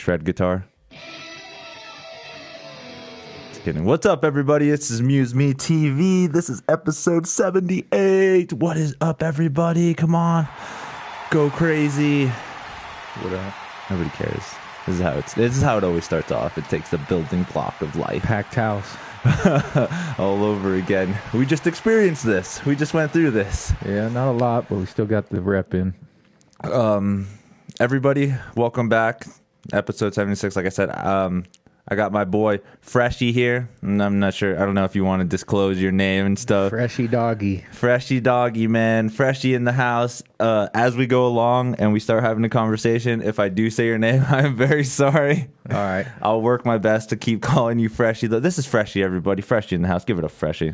shred guitar. Just kidding. What's up, everybody? This is MuseMe TV. This is episode 78. What is up, everybody? Come on. Go crazy. What up? Nobody cares. This is how it always starts off. It takes the building block of life. Packed house. All over again. We just experienced this. We just went through this. Yeah, not a lot, but we still got the rep in. Everybody, welcome back. Episode 76, like I said. I got my boy Freshi here, and I'm not sure. I don't know if you want to disclose your name and stuff. Freshy doggy. Freshy doggy, man. Freshy in the house. As we go along and we start having a conversation, if I do say your name, I'm very sorry. All right. I'll work my best to keep calling you Freshy. This is Freshy, everybody. Freshy in the house. Give it a Freshy.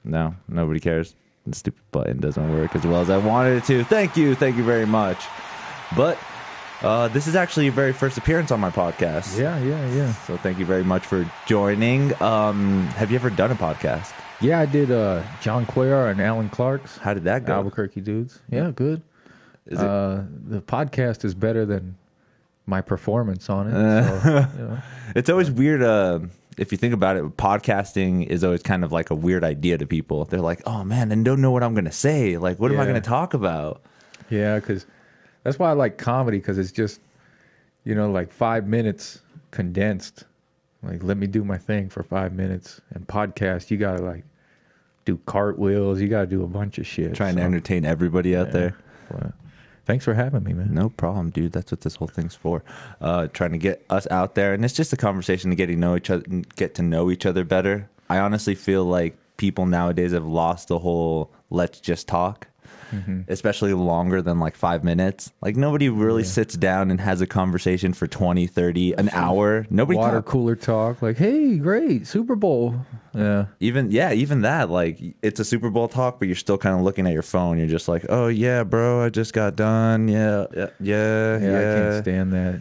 No, nobody cares. The stupid button doesn't work as well as I wanted it to. Thank you. Thank you very much. But this is actually your very first appearance on my podcast. Yeah. So thank you very much for joining. Have you ever done a podcast? Yeah, I did John Cuellar and Alan Clark's. How did that go? Albuquerque dudes. Yeah, good. Is it? The podcast is better than my performance on it. So, It's always weird. If you think about it, podcasting is always kind of like a weird idea to people. They're like, oh man, I don't know what I'm going to say. Like, what am I going to talk about? Yeah, because that's why I like comedy, because it's just, like 5 minutes condensed. Like, let me do my thing for 5 minutes. And podcast, you got to like do cartwheels. You got to do a bunch of shit. Trying to entertain everybody out there. Well, thanks for having me, man. No problem, dude. That's what this whole thing's for. Trying to get us out there. And it's just a conversation to get to know each other better. I honestly feel like people nowadays have lost the whole let's just talk. Mm-hmm. Especially longer than like 5 minutes. Like nobody really sits down and has a conversation for 20, 30, an hour. Nobody water cooler talk. Like, hey, great, Super Bowl. Yeah. Even that. Like it's a Super Bowl talk, but you're still kind of looking at your phone. You're just like, oh yeah, bro, I just got done. Yeah. I can't stand that.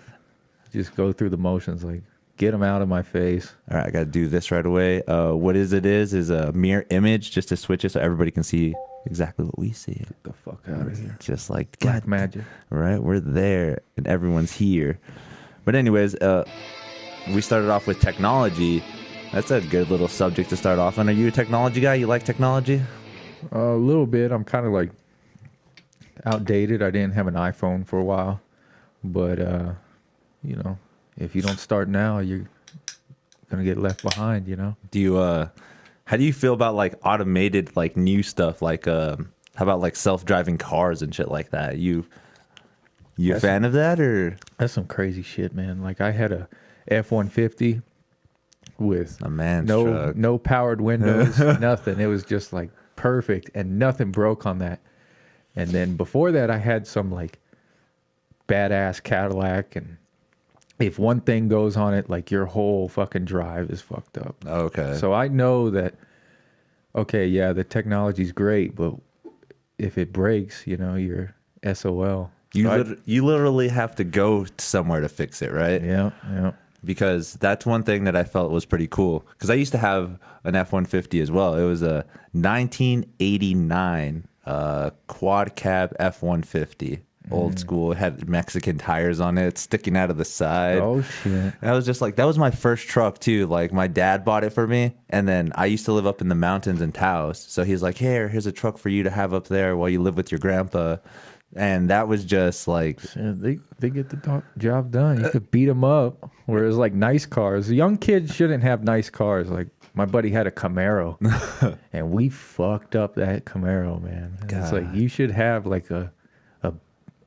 Just go through the motions. Like, get them out of my face. All right, I got to do this right away. What is a mirror image just to switch it so everybody can see exactly what we see. Get the fuck out of here. Just like black magic. Right? We're there and everyone's here. But anyways, we started off with technology. That's a good little subject to start off on. Are you a technology guy? You like technology? A little bit. I'm kind of like outdated. I didn't have an iPhone for a while. But, if you don't start now, you're going to get left behind, Do you, how do you feel about like automated, like new stuff? Like, how about like self-driving cars and shit like that? You a fan of that, or? That's some crazy shit, man. Like I had a F-150 with no powered windows, nothing. It was just like perfect, and nothing broke on that. And then before that, I had some like badass Cadillac, and if one thing goes on it, like your whole fucking drive is fucked up. Okay. So I know that, the technology's great, but if it breaks, you're SOL. You literally have to go somewhere to fix it, right? Yeah. Because that's one thing that I felt was pretty cool. Because I used to have an F-150 as well. It was a 1989 quad cab F-150. Old school. It had Mexican tires on it, sticking out of the side. Oh, shit. And I was just like, that was my first truck, too. Like, my dad bought it for me. And then I used to live up in the mountains in Taos. So he's like, here's a truck for you to have up there while you live with your grandpa. And that was just like... Yeah, they get the job done. You could beat them up. Whereas, like, nice cars. Young kids shouldn't have nice cars. Like, my buddy had a Camaro. And we fucked up that Camaro, man. It's like, you should have, like, a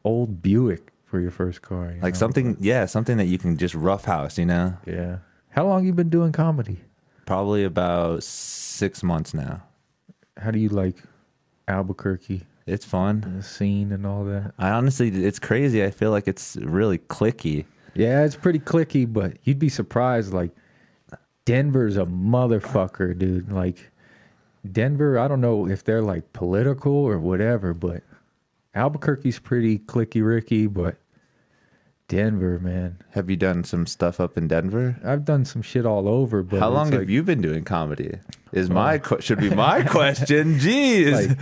old Buick for your first car. Like something that you can just roughhouse, Yeah. How long you been doing comedy? Probably about 6 months now. How do you like Albuquerque? It's fun. The scene and all that. I honestly, it's crazy. I feel like it's really cliquey. Yeah, it's pretty cliquey, but you'd be surprised. Like, Denver's a motherfucker, dude. Like, Denver, I don't know if they're like political or whatever, but Albuquerque's pretty clicky-ricky, but Denver, man. Have you done some stuff up in Denver? I've done some shit all over, but how long have you been doing comedy? Should be my question. Jeez. Like,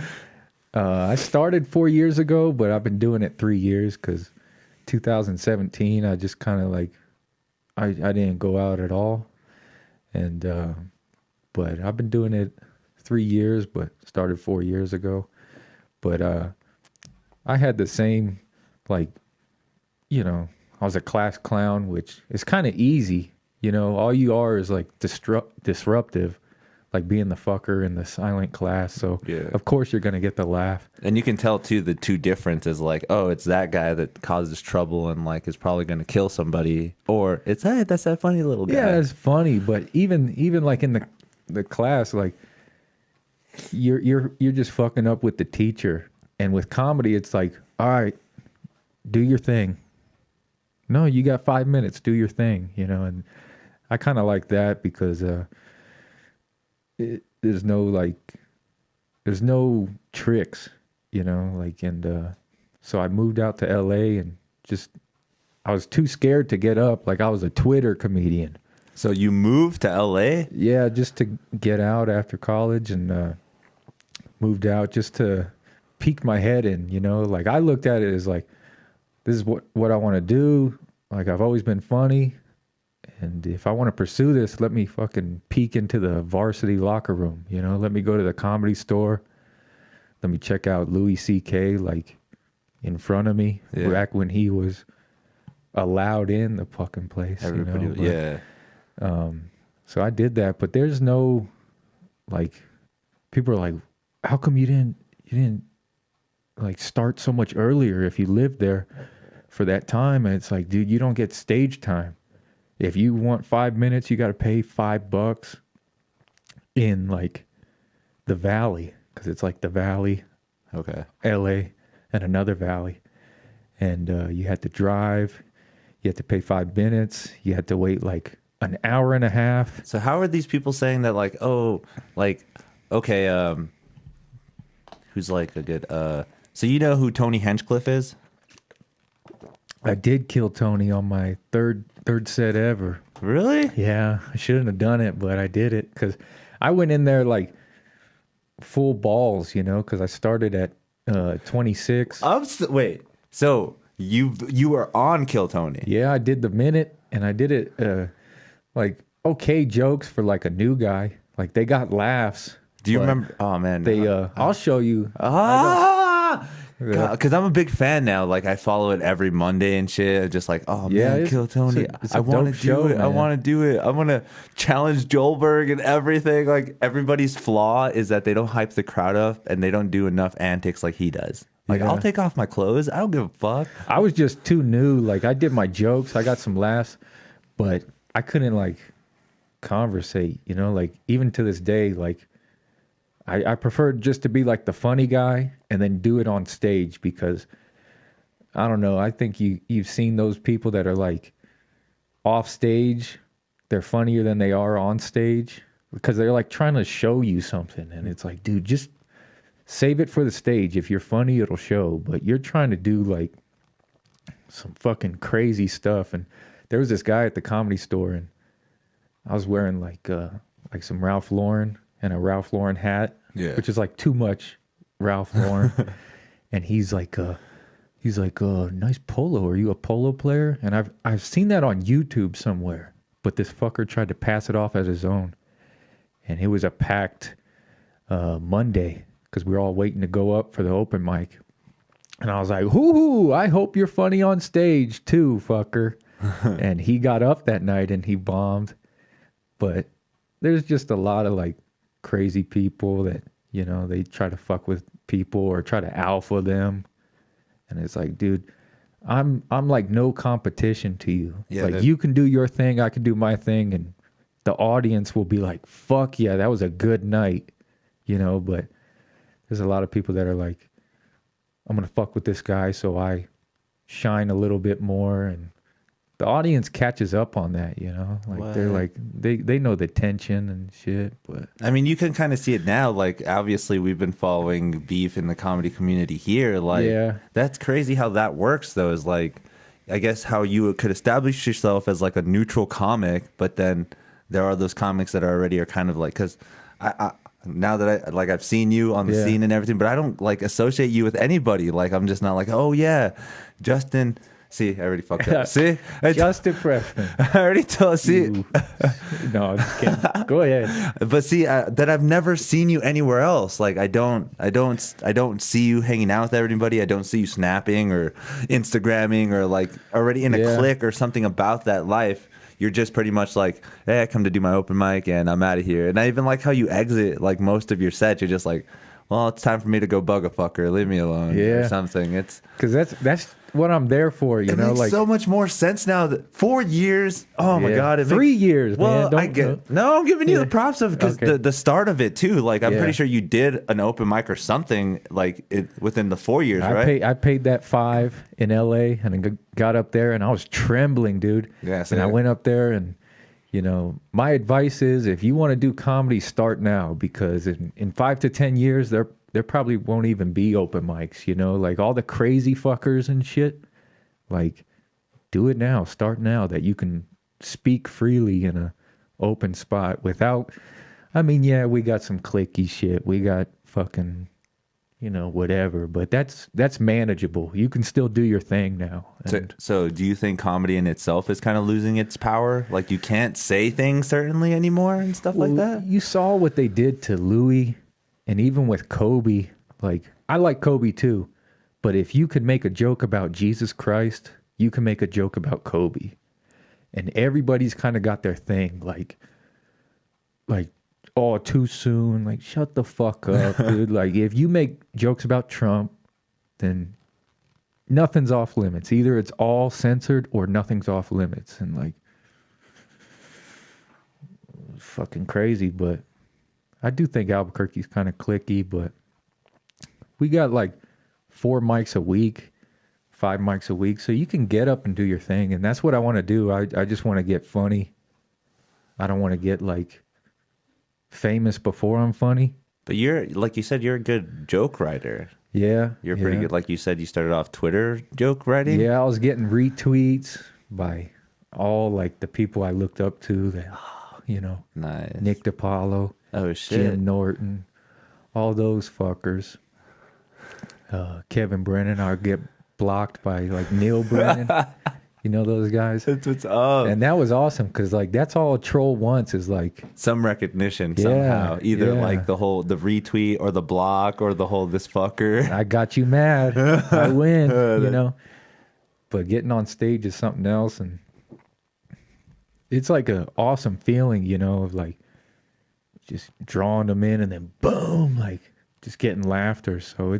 I started 4 years ago, but I've been doing it 3 years because 2017, I just kind of like, I didn't go out at all. And, but I've been doing it 3 years, but started 4 years ago. But, I had the same, like, you know, I was a class clown, which is kind of easy. You know, all you are is like disruptive, like being the fucker in the silent class. So of course you're going to get the laugh. And you can tell too, the two differences, like, oh, it's that guy that causes trouble and like is probably going to kill somebody, or it's, hey, that's that funny little guy. Yeah, it's funny. But even like in the class, like you're just fucking up with the teacher. And with comedy, it's like, all right, do your thing. No, you got 5 minutes, do your thing, you know. And I kind of like that because there's no tricks, you know, like, and so I moved out to LA and just, I was too scared to get up. Like I was a Twitter comedian. So you moved to LA? Yeah, just to get out after college, and moved out just to peek my head in, you know. Like I looked at it as like, this is what I want to do. Like I've always been funny. And if I want to pursue this, let me fucking peek into the varsity locker room, you know? Let me go to the Comedy Store. Let me check out Louis C.K. like in front of me, back when he was allowed in the fucking place. Everybody, you know? But, so I did that, but there's no, like, people are like, how come you didn't like start so much earlier if you lived there for that time? And it's like, dude, you don't get stage time. If you want 5 minutes, you got to pay $5 in like the valley, because it's like the valley, okay, LA, and another valley, and you had to drive. You had to pay 5 minutes. You had to wait like an hour and a half. So how are these people saying that? Like, oh, like, okay, who's like a good? So you know who Tony Hinchcliffe is? I did kill Tony on my third set ever. Really? Yeah, I shouldn't have done it, but I did it because I went in there like full balls, you know, because I started at 26. Wait, so you were on Kill Tony? Yeah, I did the minute, and I did it like okay jokes for like a new guy. Like they got laughs. Do you remember? Oh man, I'll show you. Because I'm a big fan now. Like I follow it every Monday and shit. Just like, oh man, Kill Tony. I want to do it. Man. I want to do it. I want to challenge Joelberg and everything. Like everybody's flaw is that they don't hype the crowd up and they don't do enough antics like he does. Like I'll take off my clothes. I don't give a fuck. I was just too new. Like I did my jokes. I got some laughs, but I couldn't like conversate. You know, like even to this day, like. I prefer just to be like the funny guy and then do it on stage because, I don't know, I think you've seen those people that are like off stage, they're funnier than they are on stage because they're like trying to show you something. And it's like, dude, just save it for the stage. If you're funny, it'll show. But you're trying to do like some fucking crazy stuff. And there was this guy at the Comedy Store and I was wearing like some Ralph Lauren and a Ralph Lauren hat. Yeah. Which is like too much Ralph Lauren. And he's like, nice polo. Are you a polo player? And I've seen that on YouTube somewhere. But this fucker tried to pass it off as his own. And it was a packed Monday because we were all waiting to go up for the open mic. And I was like, hoo, I hope you're funny on stage too, fucker. And he got up that night and he bombed. But there's just a lot of like crazy people that, you know, they try to fuck with people or try to alpha them. And it's like, dude, I'm like no competition to you. Yeah, like you can do your thing, I can do my thing, and the audience will be like, fuck yeah, that was a good night. You know, but there's a lot of people that are like, I'm gonna fuck with this guy so I shine a little bit more, and the audience catches up on that, you know? Like what? They're like they know the tension and shit, but I mean, you can kind of see it now. Like obviously we've been following beef in the comedy community here. Like that's crazy how that works though, is like I guess how you could establish yourself as like a neutral comic, but then there are those comics that are kind of like, cuz I now that I've seen you on the scene and everything, but I don't like associate you with anybody. Like I'm just not like, "Oh yeah, Justin See, I already fucked up. See? Justin Freshman. I already told. See? No, I'm just kidding. Go ahead. But see, that I've never seen you anywhere else. Like I don't see you hanging out with everybody. I don't see you snapping or Instagramming or like already in a clique or something about that life. You're just pretty much like, hey, I come to do my open mic and I'm out of here. And I even like how you exit like most of your sets. You're just like, well, it's time for me to go bug a fucker. Leave me alone. Or something. It's because that's what I'm there for. You know, makes like so much more sense now. That 4 years. Oh my god, 3 years. Well, man. I'm giving you the props of because the start of it too. Like I'm pretty sure you did an open mic or something like within the 4 years, right? I paid that $5 in LA and I got up there and I was trembling, dude. Yeah, and I went up there and. You know, my advice is if you want to do comedy, start now because in 5 to 10 years, there probably won't even be open mics, you know, like all the crazy fuckers and shit. Like, do it now. Start now that you can speak freely in a open spot without, I mean, yeah, we got some cliquey shit. We got fucking, you know, whatever, but that's manageable. You can still do your thing now. So do you think comedy in itself is kind of losing its power? Like you can't say things certainly anymore and stuff like that? You saw what they did to Louis and even with Kobe. Like, I like Kobe too, but if you could make a joke about Jesus Christ, you can make a joke about Kobe. And everybody's kind of got their thing, like, oh, too soon. Like, shut the fuck up, dude. Like, if you make jokes about Trump, then nothing's off limits. Either it's all censored or nothing's off limits. And, like, fucking crazy. But I do think Albuquerque's kind of cliquey, but we got, like, 4 mics a week, 5 mics a week. So you can get up and do your thing. And that's what I want to do. I just want to get funny. I don't want to get, like, famous before I'm funny. But you're, like you said, you're a good joke writer. Yeah. You're pretty good. Like you said, you started off Twitter joke writing. Yeah, I was getting retweets by all like the people I looked up to. That, you know, nice. Nick DiPaolo. Oh shit. Jim Norton. All those fuckers. Kevin Brennan. I'll get blocked by like Neil Brennan. You know those guys? That's what's up. And that was awesome because like that's all a troll wants is like some recognition somehow. Either like the retweet or the block or the whole this fucker. I got you mad. I win, you know. But getting on stage is something else, and it's like an awesome feeling, you know, of like just drawing them in and then boom, like just getting laughter. So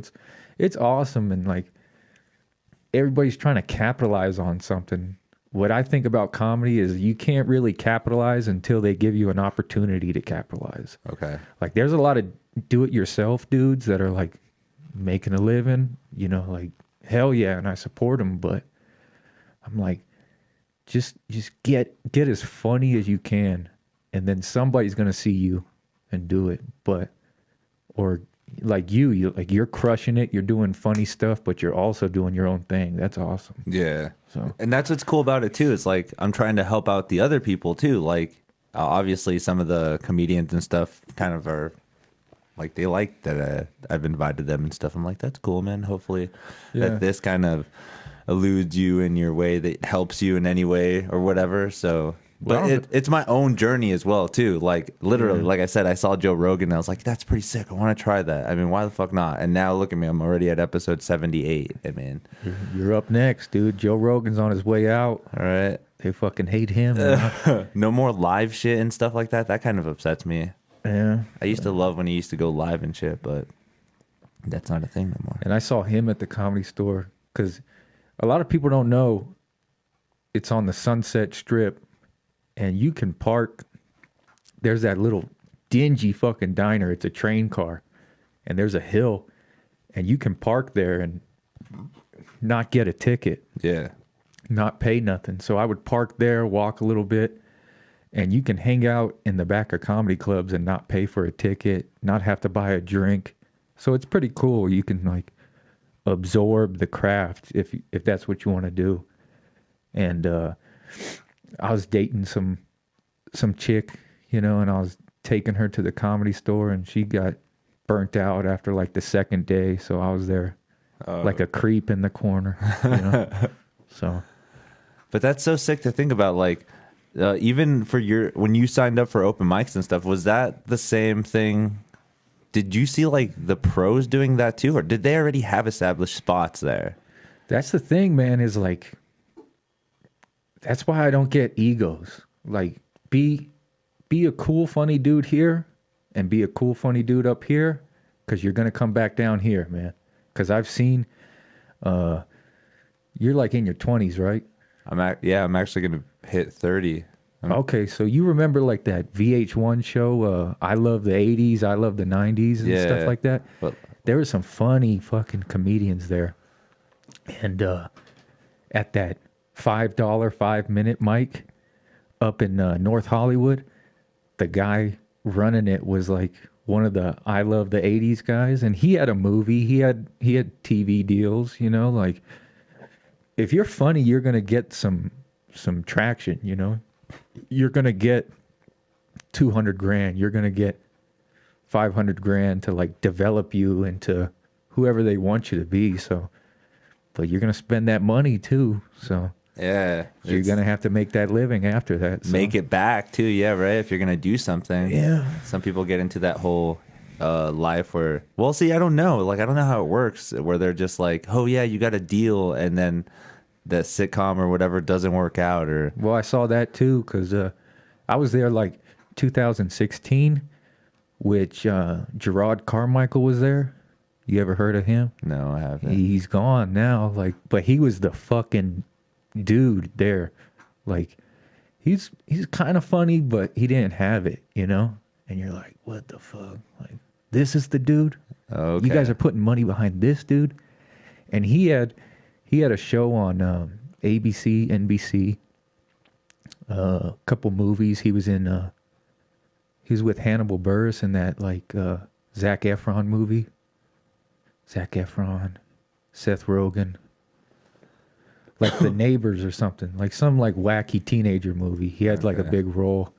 it's awesome, and like everybody's trying to capitalize on something. What I think about comedy is you can't really capitalize until they give you an opportunity to capitalize. Okay. Like there's a lot of do-it-yourself dudes that are like making a living, you know, like hell yeah, and I support them, but I'm like, just get as funny as you can, and then somebody's gonna see you and do it. But or like you're crushing it, you're doing funny stuff, but you're also doing your own thing. That's awesome. Yeah. So, and that's what's cool about it too. It's like I'm trying to help out the other people too. Like obviously some of the comedians and stuff kind of are like they like that I've invited them and stuff. I'm like, that's cool, man. Hopefully that this kind of eludes you in your way, that helps you in any way or whatever. So but it's my own journey as well too. Like literally, like I said, I saw Joe Rogan and I was like, that's pretty sick. I want to try that. I mean, why the fuck not? And now look at me, I'm already at episode 78. I mean, you're up next, dude. Joe Rogan's on his way out. All right. They fucking hate him. No more live shit and stuff like that. That kind of upsets me. Yeah. I used to love when he used to go live and shit, but that's not a thing no more. And I saw him at the Comedy Store because a lot of people don't know it's on the Sunset Strip. And you can park, there's that little dingy fucking diner. It's a train car. And there's a hill. And you can park there and not get a ticket. Yeah. Not pay nothing. So I would park there, walk a little bit. And you can hang out in the back of comedy clubs and not pay for a ticket, not have to buy a drink. So it's pretty cool. You can like absorb the craft if that's what you want to do. And, I was dating some chick, you know, and I was taking her to the Comedy Store, and she got burnt out after like the second day. So I was there like a creep in the corner, you know. So, but that's so sick to think about. Like, even for when you signed up for open mics and stuff, was that the same thing? Did you see like the pros doing that too, or did they already have established spots there? That's the thing, man, is like, that's why I don't get egos. Like, be a cool, funny dude here and be a cool, funny dude up here, because you're going to come back down here, man. Because I've seen, you're like in your 20s, right? I'm actually going to hit 30. Okay, so you remember like that VH1 show, I Love the 80s, I Love the 90s and stuff like that? But there were some funny fucking comedians there. And at that $5 5-minute mic up in North Hollywood, the guy running it was like one of the I Love the 80s guys, and he had a movie, he had TV deals, you know, like if you're funny, you're going to get some traction, you know. You're going to get 200 grand, you're going to get 500 grand to like develop you into whoever they want you to be. So, but you're going to spend that money too. So yeah, you're going to have to make that living after that. So. Make it back too. Yeah. Right. If you're going to do something. Yeah. Some people get into that whole life where, well, see, I don't know. Like, I don't know how it works where they're just like, oh yeah, you got a deal. And then the sitcom or whatever doesn't work out. Or well, I saw that too. Cause, I was there like 2016, which, Gerard Carmichael was there. You ever heard of him? No, I haven't. He's gone now. Like, but he was the fucking dude there. Like, he's kind of funny, but he didn't have it, you know? And you're like, what the fuck? Like, this is the dude? Okay. You guys are putting money behind this dude? And he had a show on ABC, NBC, a couple movies. He was in, he was with Hannibal Buress in that, like, Zac Efron movie. Zac Efron, Seth Rogen, like The Neighbors or something, like some like wacky teenager movie. He had like a big role,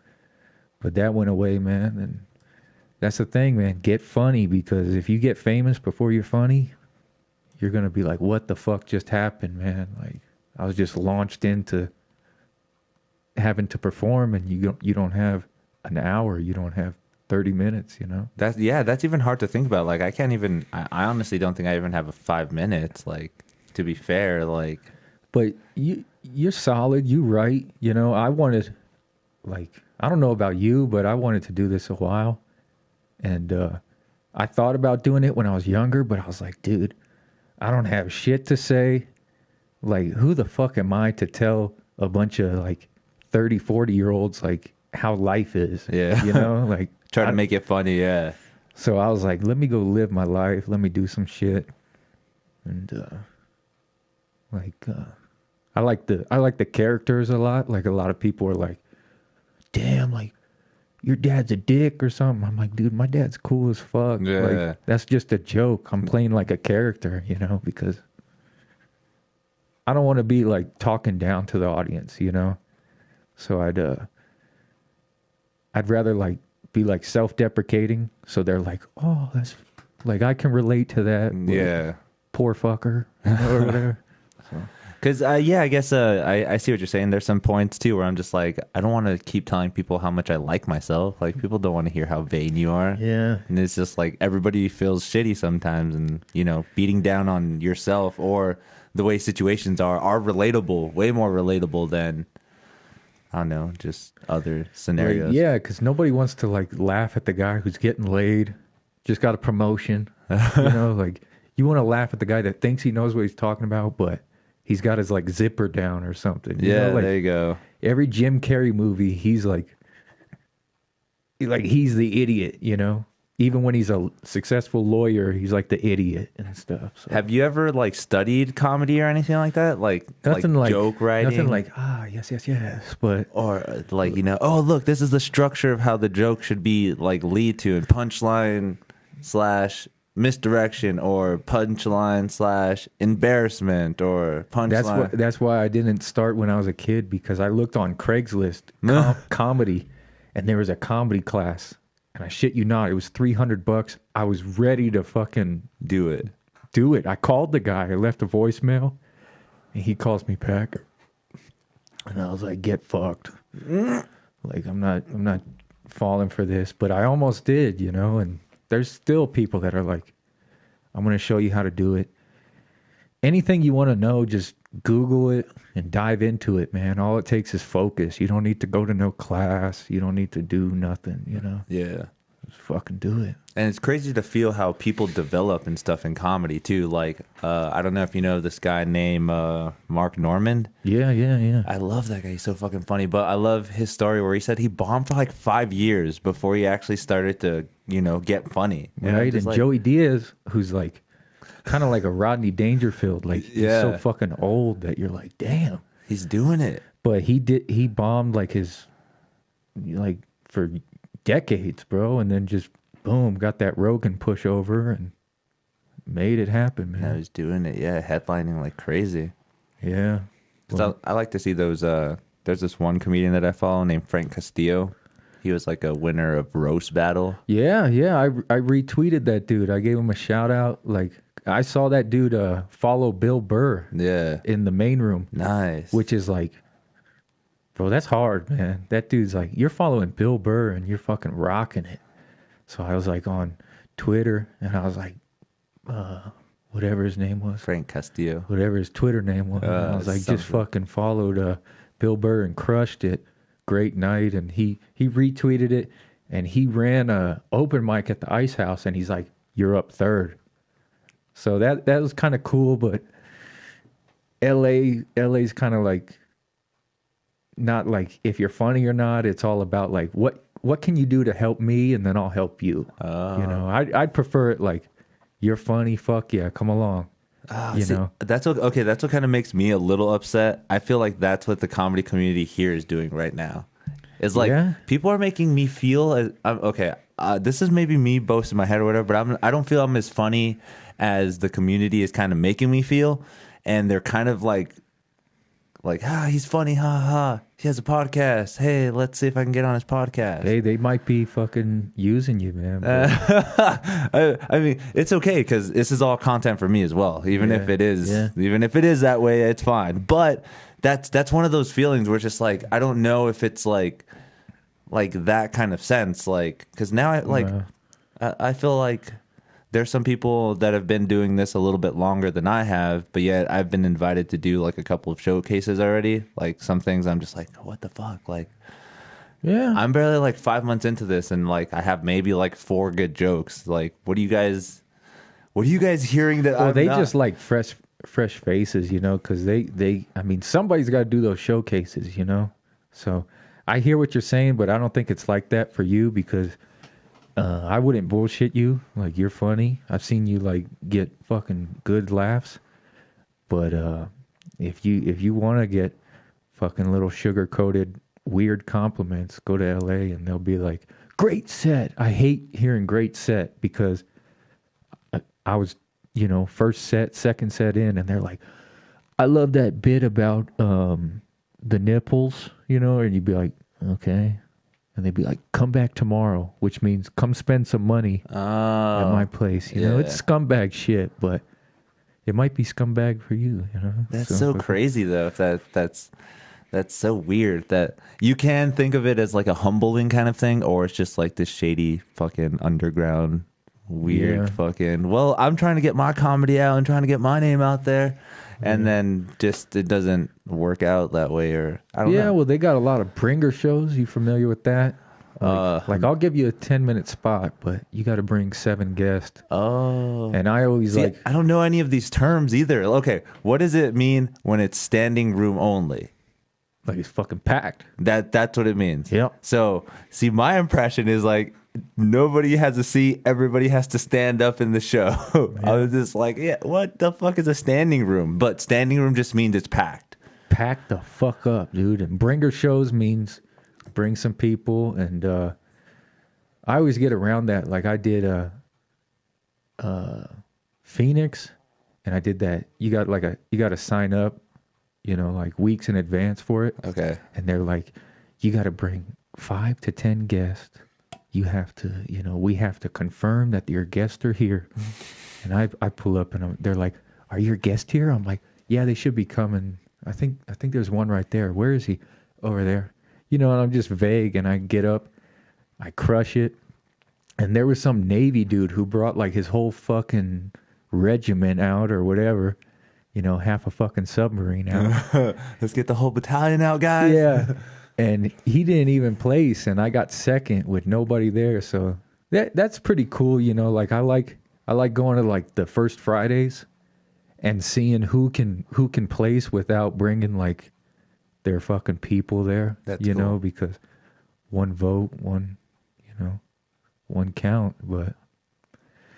but that went away, man. And that's the thing, man. Get funny, because if you get famous before you're funny, you're gonna be like, "What the fuck just happened, man?" Like, I was just launched into having to perform, and you don't have an hour, you don't have 30 minutes, you know? That's even hard to think about. Like, I honestly don't think I even have 5 minutes, like, to be fair, like. But you're solid, you write, you know. I wanted, like, I don't know about you, but I wanted to do this a while. And I thought about doing it when I was younger, but I was like, dude, I don't have shit to say. Like, who the fuck am I to tell a bunch of, like, 30, 40-year-olds, like, how life is? Yeah. You know, like. Try to make it funny, yeah. So I was like, let me go live my life. Let me do some shit. And I like the characters a lot. Like, a lot of people are like, damn, like, your dad's a dick or something. I'm like, dude, my dad's cool as fuck. Yeah. Like, that's just a joke. I'm playing like a character, you know, because I don't want to be like talking down to the audience, you know. So I'd rather like be like self-deprecating, so they're like, oh, that's like, I can relate to that. Yeah. Poor fucker, you know, or whatever. Because I guess I see what you're saying. There's some points too where I'm just like, I don't want to keep telling people how much I like myself. Like, people don't want to hear how vain you are. Yeah. And it's just like, everybody feels shitty sometimes, and, you know, beating down on yourself or the way situations are relatable, way more relatable than, I don't know, just other scenarios. Like, yeah, because nobody wants to like laugh at the guy who's getting laid, just got a promotion. You know, like, you want to laugh at the guy that thinks he knows what he's talking about, but he's got his like zipper down or something. You know, like, there you go. Every Jim Carrey movie, he's like he's the idiot, you know? Even when he's a successful lawyer, he's like the idiot and stuff. So. Have you ever like studied comedy or anything like that? Like, nothing like joke writing? Nothing like, yes. But, or like, you know, oh, look, this is the structure of how the joke should be, like, lead to, and punchline / misdirection, or punchline / embarrassment, or punchline. That's why I didn't start when I was a kid, because I looked on Craigslist comedy, and there was a comedy class. And I shit you not, it was $300. I was ready to fucking do it. I called the guy. I left a voicemail, And he calls me Packer. And I was like, get fucked. Like, I'm not falling for this, but I almost did, you know, and there's still people that are like, I'm going to show you how to do it. Anything you want to know, just Google it and dive into it, man. All it takes is focus. You don't need to go to no class. You don't need to do nothing, you know? Yeah. Just fucking do it. And it's crazy to feel how people develop and stuff in comedy, too. Like, I don't know if you know this guy named Mark Normand. Yeah. I love that guy. He's so fucking funny. But I love his story where he said he bombed for like 5 years before he actually started to, you know, get funny. Right. And like, Joey Diaz, who's like kind of like a Rodney Dangerfield. Like, he's so fucking old that you're like, damn. He's doing it. But he bombed like for decades, bro. And then just, boom, got that Rogan pushover and made it happen, man. Yeah, he's doing it. Yeah, headlining like crazy. Yeah. Well, I like to see those. There's this one comedian that I follow named Frank Castillo. He was like a winner of Roast Battle. Yeah. I retweeted that dude. I gave him a shout out. Like, I saw that dude follow Bill Burr. Yeah. In the main room. Nice. Which is like, bro, that's hard, man. That dude's like, you're following Bill Burr and you're fucking rocking it. So I was like on Twitter and I was like, whatever his name was. Frank Castillo. Whatever his Twitter name was. I was like, something. Just fucking followed Bill Burr and crushed it. Great night. And he retweeted it and he ran a open mic at the Ice House and he's like, you're up third. So that was kind of cool, but LA's kind of like, not like if you're funny or not. It's all about like, what can you do to help me, and then I'll help you. You know, I'd prefer it like, you're funny, fuck yeah, come along. You know, that's okay. That's what kind of makes me a little upset. I feel like that's what the comedy community here is doing right now. It's like people are making me feel as okay. This is maybe me boasting my head or whatever, but I don't feel I'm as funny as the community is kind of making me feel, and they're kind of like he's funny, ha ha. He has a podcast. Hey, let's see if I can get on his podcast. Hey, they might be fucking using you, man. I mean, it's okay because this is all content for me as well. Even if it is that way, it's fine. But that's one of those feelings where it's just like, I don't know if it's like that kind of sense, like, because now I feel like there's some people that have been doing this a little bit longer than I have, but yet I've been invited to do like a couple of showcases already. Like some things I'm just like, what the fuck? Like, yeah, I'm barely like 5 months into this, and like I have maybe like 4 good jokes. Like, what are you guys hearing that? Well, they just like fresh faces, you know, because I mean, somebody's got to do those showcases, you know. So I hear what you're saying, but I don't think it's like that for you because. I wouldn't bullshit you. Like, you're funny. I've seen you like get fucking good laughs. But if you want to get fucking little sugar coated weird compliments, go to LA and they'll be like, great set. I hate hearing great set because I was, you know, first set, second set in, and they're like, I love that bit about the nipples, you know, and you'd be like, okay. And they'd be like, come back tomorrow, which means come spend some money at my place. You know, it's scumbag shit, but it might be scumbag for you, you know? That's so crazy, though. That's so weird that you can think of it as like a humbling kind of thing, or it's just like this shady fucking underground weird fucking, well, I'm trying to get my comedy out and trying to get my name out there. And then just it doesn't work out that way, or I don't know. Yeah, well, they got a lot of bringer shows. You familiar with that? Like I'll give you a 10-minute spot, but you got to bring 7 guests. Oh, and I always I don't know any of these terms either. Okay, what does it mean when it's standing room only? Like it's fucking packed. That's what it means. Yep. So see, my impression is like, nobody has a seat. Everybody has to stand up in the show. I was just like, yeah, what the fuck is a standing room? But standing room just means it's packed. Packed the fuck up, dude. And bringer shows means bring some people. And I always get around that. Like I did Phoenix, and I did that. You got to sign up, you know, like weeks in advance for it. Okay. And they're like, you got to bring 5 to 10 guests. You have to, you know, we have to confirm that your guests are here. And I pull up and they're like, are your guests here? I'm like, yeah, they should be coming. I think there's one right there. Where is he? Over there. You know, and I'm just vague, and I get up, I crush it, and there was some Navy dude who brought like his whole fucking regiment out or whatever. You know, half a fucking submarine out. Let's get the whole battalion out, guys. Yeah. And he didn't even place, and I got second with nobody there. So that's pretty cool, you know. Like I like going to like the first Fridays and seeing who can place without bringing like their fucking people there. That's you cool. know, because one vote, one count. But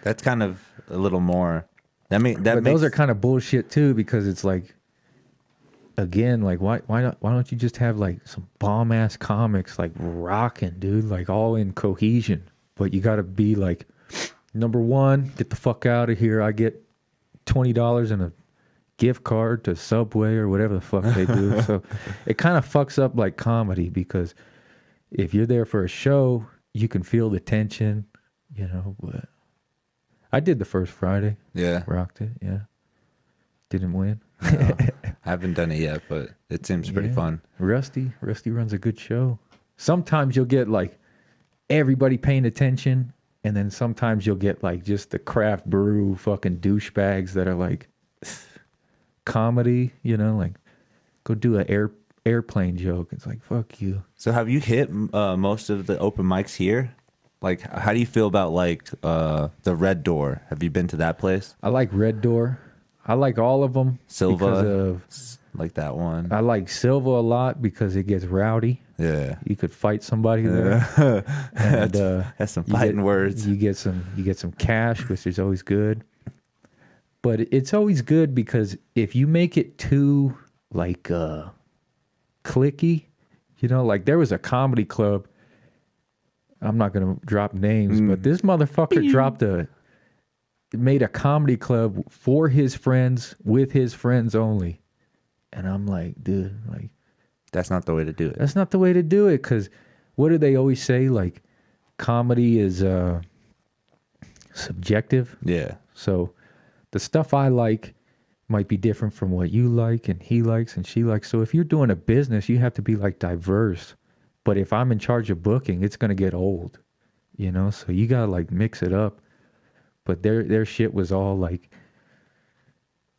that's kind of a little more. Those are kind of bullshit too, because it's like, again, like why don't you just have like some bomb ass comics like rocking, dude, like all in cohesion? But you got to be like, number one, get the fuck out of here. I get $20 and a gift card to Subway or whatever the fuck they do. So it kind of fucks up like comedy, because if you're there for a show, you can feel the tension, you know. But I did the first Friday. Yeah. Rocked it. Yeah. Didn't win. No, I haven't done it yet, but it seems pretty fun. Rusty runs a good show. Sometimes you'll get like everybody paying attention, and then sometimes you'll get like just the craft brew fucking douchebags that are like comedy, you know, like go do an airplane joke. It's like, fuck you. So have you hit most of the open mics here? Like, how do you feel about like the Red Door? Have you been to that place? I like Red Door. I like all of them. Silva, like that one. I like Silva a lot because it gets rowdy. Yeah, you could fight somebody there. And, that's some fighting words. You get some cash, which is always good. But it's always good because if you make it too like clicky, you know, like there was a comedy club. I'm not gonna drop names, but this motherfucker made a comedy club for his friends, with his friends only. And I'm like, dude, like, that's not the way to do it. That's not the way to do it, because what do they always say? Like, comedy is subjective. Yeah. So the stuff I like might be different from what you like and he likes and she likes. So if you're doing a business, you have to be like diverse. But if I'm in charge of booking, it's going to get old, you know? So you got to like mix it up. But their shit was all like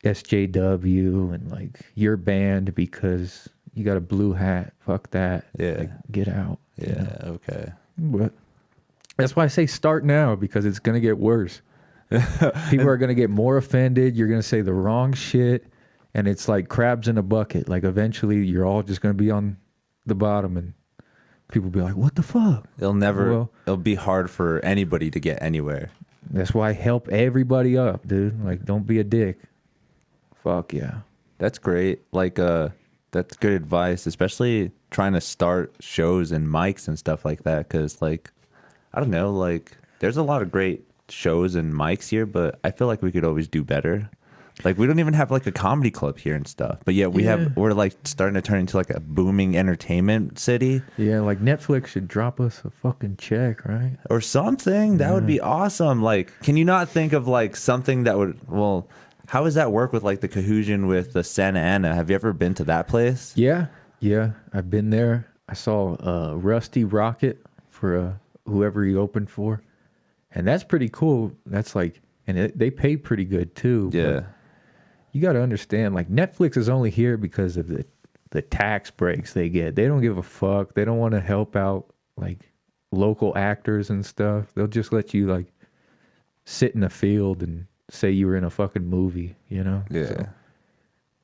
SJW and like your band because you got a blue hat. Fuck that. Yeah. Like, get out. Yeah. You know? Okay. But that's why I say start now, because it's going to get worse. People are going to get more offended. You're going to say the wrong shit. And it's like crabs in a bucket. Like eventually you're all just going to be on the bottom and people will be like, what the fuck? It'll be hard for anybody to get anywhere. That's why I help everybody up, dude. Like, don't be a dick. Fuck yeah. That's great. Like, that's good advice, especially trying to start shows and mics and stuff like that. Because, like, I don't know, like, there's a lot of great shows and mics here, but I feel like we could always do better. Like, we don't even have like a comedy club here and stuff, but yet we're like starting to turn into like a booming entertainment city. Yeah, like Netflix should drop us a fucking check, right? Or something. That would be awesome. Like, can you not think of like something that would, well, how does that work with like the cohesion with the Santa Ana? Have you ever been to that place? Yeah, I've been there. I saw Rusty Rocket for whoever he opened for, and that's pretty cool. That's like, and they pay pretty good too. Yeah. You got to understand, like, Netflix is only here because of the tax breaks they get. They don't give a fuck. They don't want to help out, like, local actors and stuff. They'll just let you, like, sit in a field and say you were in a fucking movie, you know? Yeah. So,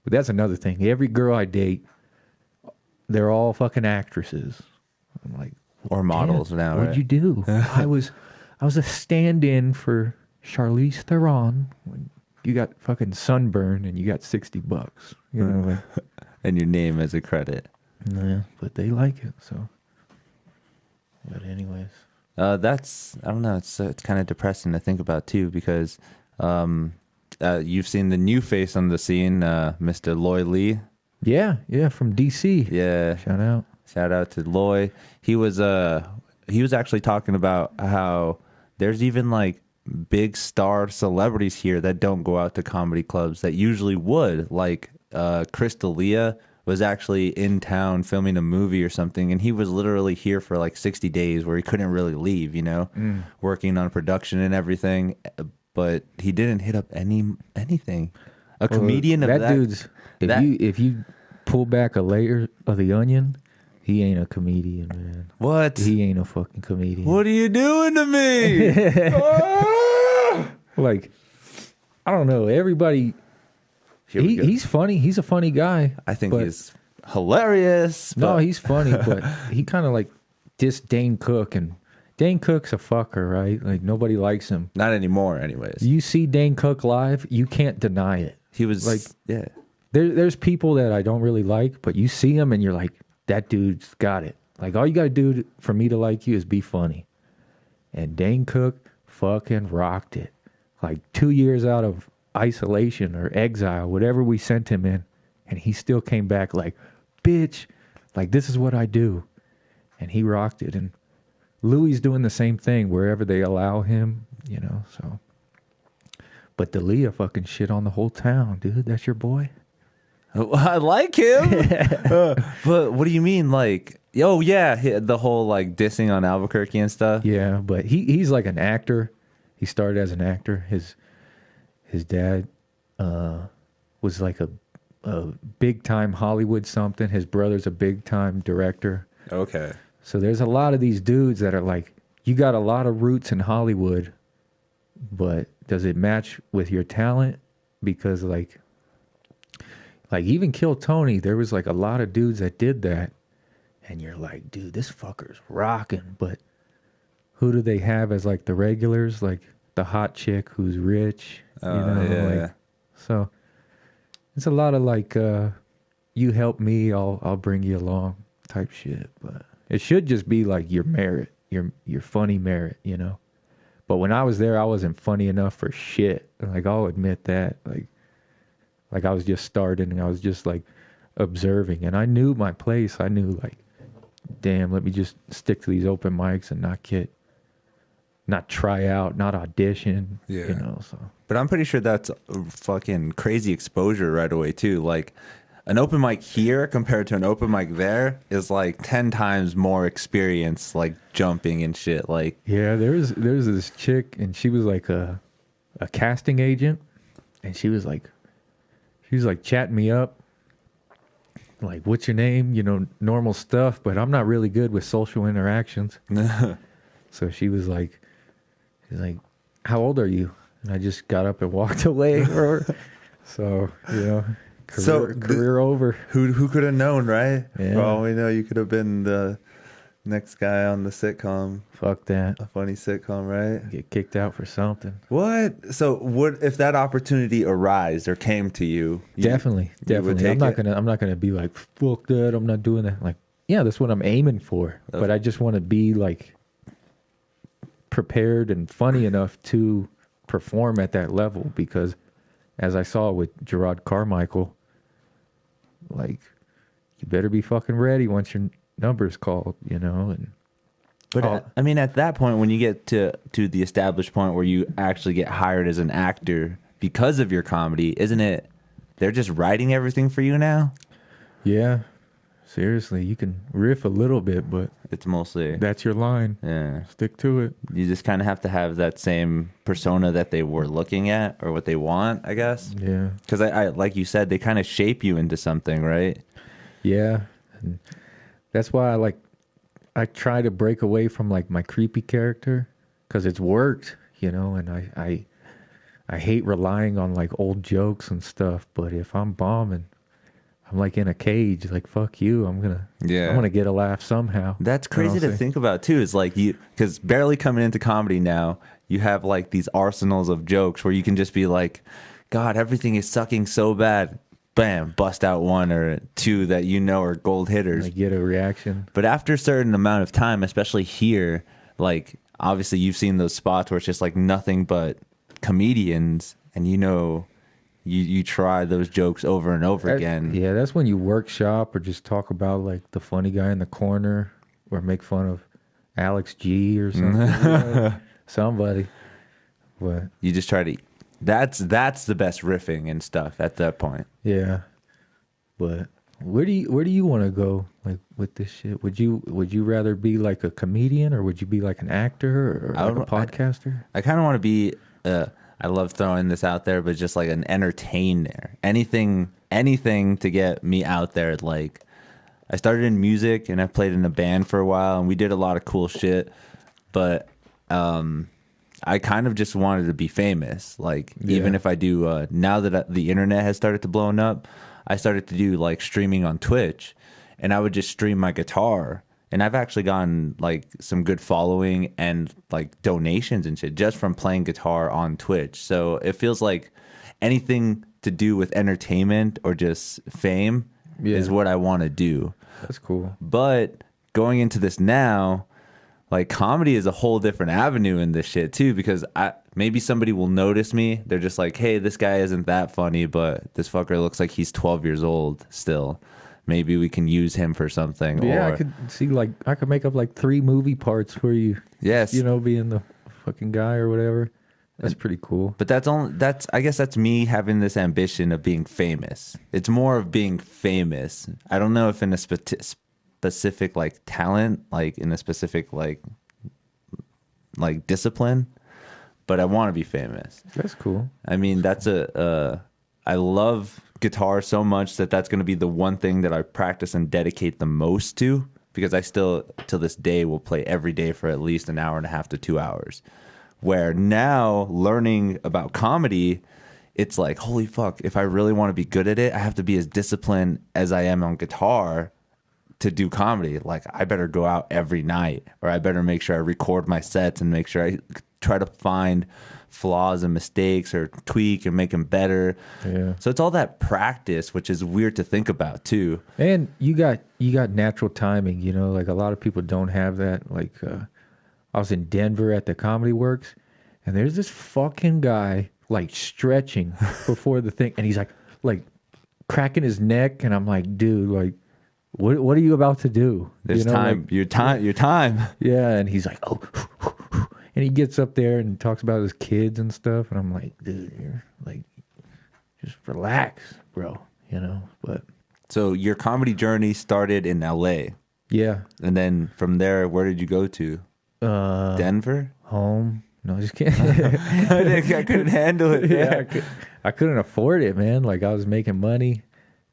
but that's another thing. Every girl I date, they're all fucking actresses. I'm like, or models now, what'd you do? I was a stand-in for Charlize Theron when you got fucking sunburn and you got $60, you know, like, and your name as a credit. Yeah, but they like it, so. But anyways, that's, I don't know. It's kind of depressing to think about too, because you've seen the new face on the scene, Mr. Loy Lee. Yeah, from DC. Yeah, shout out to Loy. He was actually talking about how there's even like big star celebrities here that don't go out to comedy clubs that usually would, like Chris D'Elia was actually in town filming a movie or something, and he was literally here for like 60 days where he couldn't really leave, working on production and everything, but he didn't hit up anything. A comedian of that dude's if you pull back a layer of the onion, he ain't a comedian, man. What? He ain't a fucking comedian. What are you doing to me? Like, I don't know. Everybody, he's funny. He's a funny guy. I think he's hilarious. No, he's funny, but he kind of like dissed Dane Cook, and Dane Cook's a fucker, right? Like, nobody likes him. Not anymore, anyways. You see Dane Cook live, you can't deny it. He was like, yeah. There's people that I don't really like, but you see him and you're like, that dude's got it. Like, all you got to do for me to like you is be funny. And Dane Cook fucking rocked it. Like 2 years out of isolation or exile, whatever we sent him in, and he still came back like, bitch, like, this is what I do. And he rocked it. And Louis doing the same thing wherever they allow him, so. But D'Elia fucking shit on the whole town, dude. That's your boy. I like him. But what do you mean? Like, oh, yeah, the whole like dissing on Albuquerque and stuff. Yeah, but he's like an actor. He started as an actor. His dad was like a big time Hollywood something. His brother's a big time director. Okay. So there's a lot of these dudes that are like, you got a lot of roots in Hollywood, but does it match with your talent? Because like even Kill Tony, there was like a lot of dudes that did that, and you're like, dude, this fucker's rocking, but who do they have as like the regulars? Like the hot chick who's rich, Like, so it's a lot of like, you help me, I'll bring you along type shit. But it should just be like your merit, your funny merit, But when I was there, I wasn't funny enough for shit. Like, I'll admit that. Like I was just starting, and I was just like observing, and I knew my place. I knew like, damn, let me just stick to these open mics and not try out, not audition. Yeah. So. But I'm pretty sure that's a fucking crazy exposure right away too. Like, an open mic here compared to an open mic there is like 10 times more experience, like jumping and shit. Like, yeah, there's this chick, and she was like a casting agent, and she was like chatting me up, like, what's your name? Normal stuff, but I'm not really good with social interactions. So she was like, how old are you? And I just got up and walked away. So, career over. Who could have known, right? Yeah. For all we know, you could have been the next guy on the sitcom. Fuck that. A funny sitcom, right? Get kicked out for something. What? So what if that opportunity arose or came to you? Definitely. I'm not gonna be like, fuck that, I'm not doing that. Like, yeah, that's what I'm aiming for. But I just want to be like prepared and funny enough to perform at that level, because as I saw with Gerard Carmichael, like, you better be fucking ready once your number's called, and but I mean, at that point, when you get to the established point where you actually get hired as an actor because of your comedy, isn't it they're just writing everything for you now? Yeah, seriously, you can riff a little bit, but it's mostly that's your line. Yeah, stick to it. You just kind of have to have that same persona that they were looking at or what they want, I guess. Yeah, because I like you said, they kind of shape you into something, right? Yeah, and that's why I try to break away from like my creepy character, because it's worked, and I hate relying on like old jokes and stuff. But if I'm bombing, I'm like in a cage, like, fuck you, I'm gonna get a laugh somehow. That's crazy to think about too. Is like, you, because barely coming into comedy now, you have like these arsenals of jokes where you can just be like, God, everything is sucking so bad. Bam, bust out one or two that are gold hitters. I get a reaction. But after a certain amount of time, especially here, like, obviously you've seen those spots where it's just like nothing but comedians, and you try those jokes over and over again. Yeah, that's when you workshop or just talk about like the funny guy in the corner, or make fun of Alex G or something. Somebody. But you just try to... That's the best riffing and stuff at that point. Yeah. But where do you want to go like with this shit? Would you rather be like a comedian, or would you be like an actor, or like a podcaster? I kind of want to be. I love throwing this out there, but just like an entertainer. Anything to get me out there. Like, I started in music and I played in a band for a while, and we did a lot of cool shit. But I kind of just wanted to be famous. Like, even if I do, now that the internet has started to blow up, I started to do like streaming on Twitch, and I would just stream my guitar. And I've actually gotten like some good following and like donations and shit just from playing guitar on Twitch. So it feels like anything to do with entertainment or just fame is what I want to do. That's cool. But going into this now, like, comedy is a whole different avenue in this shit too, because maybe somebody will notice me. They're just like, hey, this guy isn't that funny, but this fucker looks like he's 12 years old still. Maybe we can use him for something. Yeah, I could see, like, I could make up like 3 movie parts for you. Yes. You know, being the fucking guy or whatever. That's pretty cool. But I guess that's me having this ambition of being famous. It's more of being famous. I don't know if in a specific like talent, like in a specific like discipline, but I want to be famous. That's cool. I mean, I love guitar so much that's going to be the one thing that I practice and dedicate the most to, because I still to this day will play every day for at least an hour and a half to 2 hours. Where now learning about comedy, it's like, holy fuck, if I really want to be good at it, I have to be as disciplined as I am on guitar to do comedy. Like, I better go out every night, or I better make sure I record my sets and make sure I try to find flaws and mistakes or tweak and make them better. Yeah. So it's all that practice, which is weird to think about too. And you got natural timing, you know, like a lot of people don't have that. Like, I was in Denver at the Comedy Works, and there's this fucking guy like stretching before the thing, and he's like cracking his neck, and I'm like, dude, like, what are you about to do? There's time, like, your time. Yeah, and he's like, oh, and he gets up there and talks about his kids and stuff, and I'm like, dude, you're like, just relax, bro, you know. But so your comedy journey started in LA. Yeah. And then from there, where did you go to? Denver? Home. No, just kidding. I couldn't handle it. Yeah, I couldn't afford it, man. Like, I was making money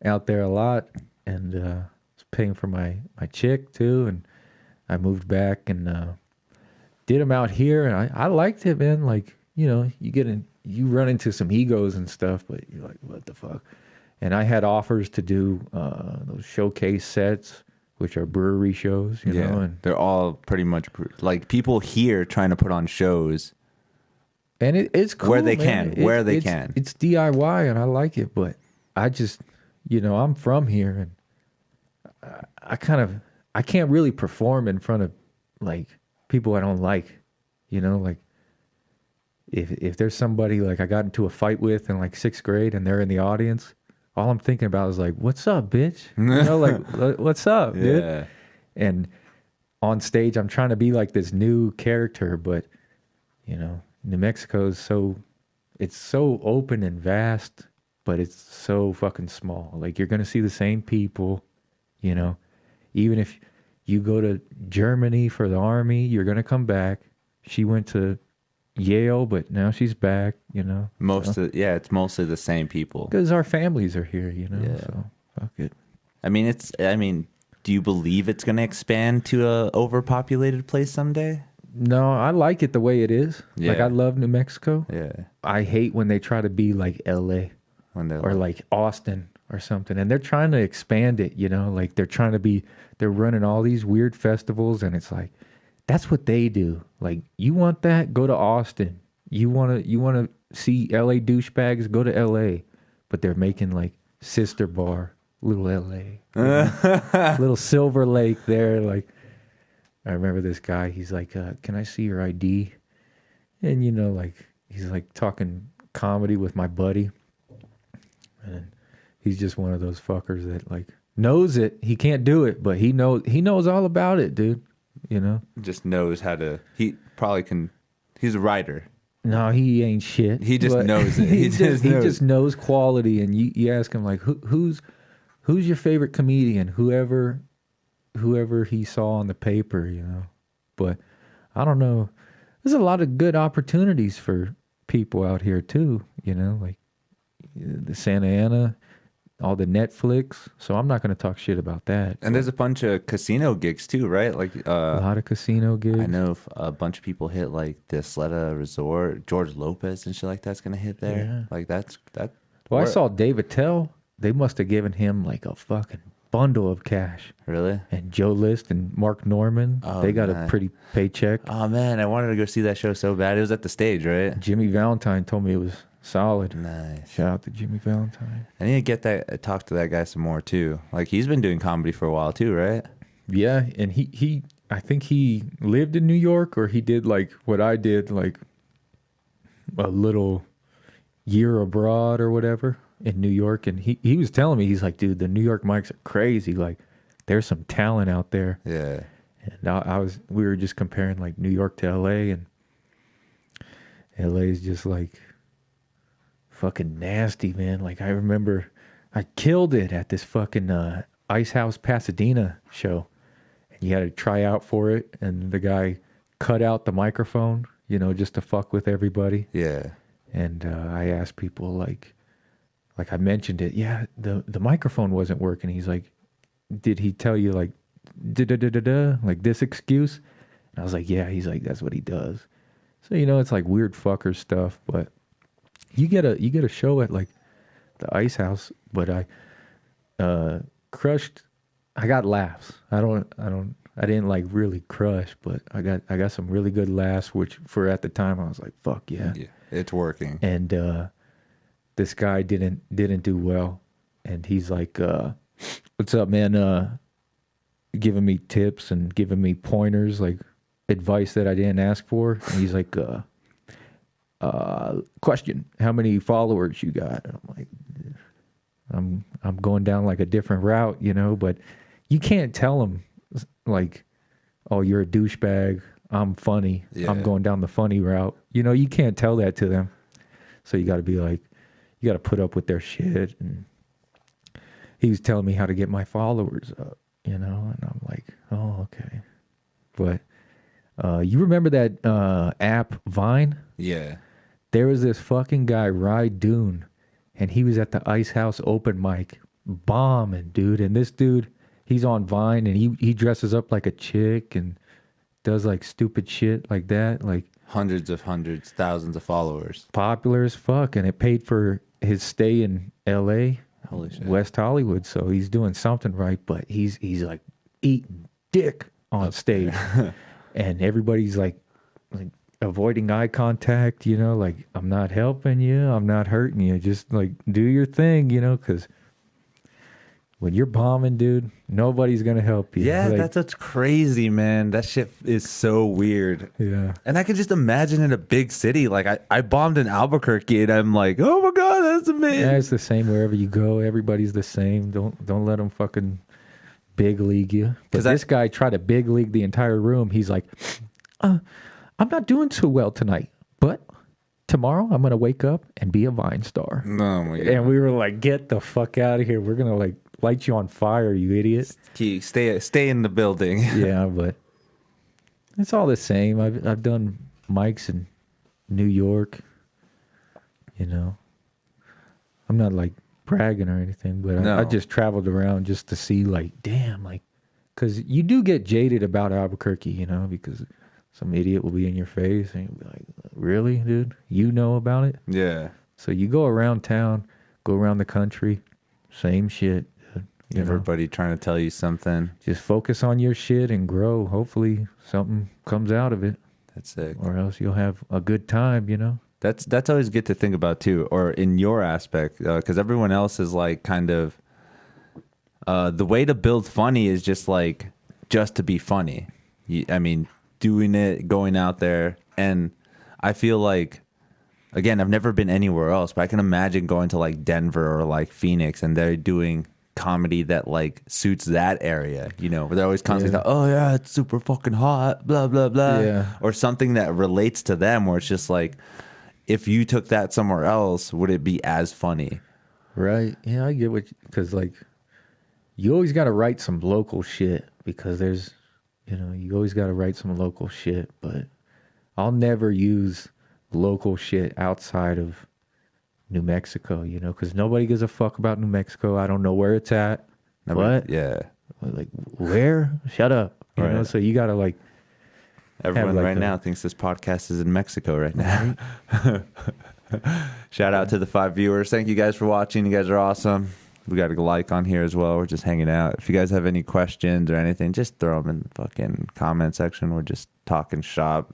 out there a lot, and was paying for my chick too. And I moved back and did them out here, and I liked it, man. Like, you know, you run into some egos and stuff, but you're like, what the fuck? And I had offers to do those showcase sets, which are brewery shows, you know. And they're all pretty much like people here trying to put on shows. And it's cool, where they man. can. It's DIY, and I like it, but I just, you know, I'm from here, and I can't really perform in front of like people I don't like, you know. Like, if there's somebody like I got into a fight with in like 6th grade and they're in the audience, all I'm thinking about is like, what's up, bitch? You know, like, what's up, dude? And on stage, I'm trying to be like this new character, but, you know, New Mexico is it's so open and vast, but it's so fucking small. Like, you're going to see the same people, you know. Even if you go to Germany for the army, you're going to come back. She went to Yale, but now she's back, you know. It's mostly the same people. Because our families are here, you know. Yeah. So fuck it. I mean, do you believe it's going to expand to a overpopulated place someday? No, I like it the way it is. Yeah. Like, I love New Mexico. Yeah. I hate when they try to be like LA or like Austin or something, and they're trying to expand it, you know. Like, they're running all these weird festivals, and it's like, that's what they do. Like, you want that? Go to Austin. You want to see LA douchebags? Go to LA. But they're making like Sister Bar, little LA, little Silver Lake there. Like, I remember this guy. He's like, "Can I see your ID?" And, you know, like, he's like talking comedy with my buddy, and he's just one of those fuckers that like knows it. He can't do it, but he knows all about it, dude. You know, just knows how to. He probably can. He's a writer. No, he ain't shit. He just knows it. He just knows quality. And you ask him like, who's who's your favorite comedian? Whoever he saw on the paper, you know. But I don't know. There's a lot of good opportunities for people out here too, you know, like the Santa Ana, all the Netflix. So I'm not going to talk shit about that. And there's a bunch of casino gigs too, right? Like a lot of casino gigs. I know a bunch of people hit like the Sleta Resort, George Lopez and shit like that's going to hit there. Yeah. Like that. Well, I saw Dave Attell. They must have given him like a fucking bundle of cash. Really? And Joe List and Mark Norman, they got a pretty paycheck. Oh man, I wanted to go see that show so bad. It was at the Stage, right? Jimmy Valentine told me it was solid. Nice. Shout out to Jimmy Valentine. I need to talk to that guy some more too. Like he's been doing comedy for a while too, right? Yeah, and he I think he lived in New York, or he did like what I did, like a little year abroad or whatever in New York. And he was telling me, he's like, dude, the New York mics are crazy. Like, there's some talent out there. Yeah. And we were just comparing like New York to LA, and LA is just like fucking nasty, man. Like I remember I killed it at this fucking Ice House Pasadena show, and you had to try out for it, and the guy cut out the microphone, you know, just to fuck with everybody. Yeah. And I asked people like I mentioned it. Yeah, the microphone wasn't working. He's like, did he tell you like like this excuse? And I was like, yeah. He's like, that's what he does. So, you know, it's like weird fucker stuff, but you get a show at like the Ice House, but I crushed. I got laughs. I didn't like really crush, but I got some really good laughs, which for at the time I was like, fuck yeah. Yeah, it's working. And this guy didn't do well, and he's like, what's up, man? Giving me tips and giving me pointers, like advice that I didn't ask for. And he's like, question, how many followers you got? And I'm like, I'm going down like a different route, you know, but you can't tell him like, oh, you're a douchebag, I'm funny, yeah. I'm going down the funny route. You know, you can't tell that to them. So you got to be like, you got to put up with their shit. And he was telling me how to get my followers up, you know, and I'm like, oh, okay. But you remember that app Vine? Yeah. There was this fucking guy, Rye Dune, and he was at the Ice House open mic, bombing, dude. And this dude, he's on Vine, and he dresses up like a chick and does like stupid shit like that, like hundreds, thousands of followers, popular as fuck, and it paid for his stay in L.A. Holy shit. West Hollywood. So he's doing something right, but he's like eating dick on stage, and everybody's like avoiding eye contact, you know, like, I'm not helping you, I'm not hurting you, just like do your thing, you know, because when you're bombing, dude, nobody's gonna help you. Yeah, like, that's crazy, man. That shit is so weird. Yeah. And I can just imagine in a big city, like I bombed in Albuquerque, and I'm like, oh my god, that's amazing. Yeah, it's the same wherever you go. Everybody's the same. Don't let them fucking big league you. Because this guy tried to big league the entire room. He's like, I'm not doing too well tonight, but tomorrow I'm gonna wake up and be a Vine star. Oh my god. And we were like, get the fuck out of here. We're gonna like light you on fire, you idiot. Stay in the building. Yeah, but it's all the same. I've done mics in New York, you know. I'm not like bragging or anything, but I just traveled around just to see, like, damn, like, because you do get jaded about Albuquerque, you know, because some idiot will be in your face and you'll be like, really, dude? You know about it? Yeah. So you go around town, go around the country, same shit. Everybody trying to tell you something. Just focus on your shit and grow. Hopefully something comes out of it. That's it. Or else you'll have a good time, you know? That's always good to think about too, or in your aspect, because everyone else is like kind of, the way to build funny is just to be funny. I mean, doing it, going out there. And I feel like, again, I've never been anywhere else, but I can imagine going to like Denver or like Phoenix, and they're doing comedy that like suits that area, you know, where they're always constantly like, oh yeah, it's super fucking hot, blah blah blah, or something that relates to them, where it's just like, if you took that somewhere else, would it be as funny? Right. Yeah, I get what, because like you always got to write some local shit because there's, you always got to write some local shit. But I'll never use local shit outside of New Mexico, because nobody gives a fuck about New Mexico. I don't know where it's at. What? Yeah. Like, where? Shut up. So you got to like. Everyone right now thinks this podcast is in Mexico right now. Right? Shout out to the 5 viewers. Thank you guys for watching. You guys are awesome. We got a like on here as well. We're just hanging out. If you guys have any questions or anything, just throw them in the fucking comment section. We're just talking shop.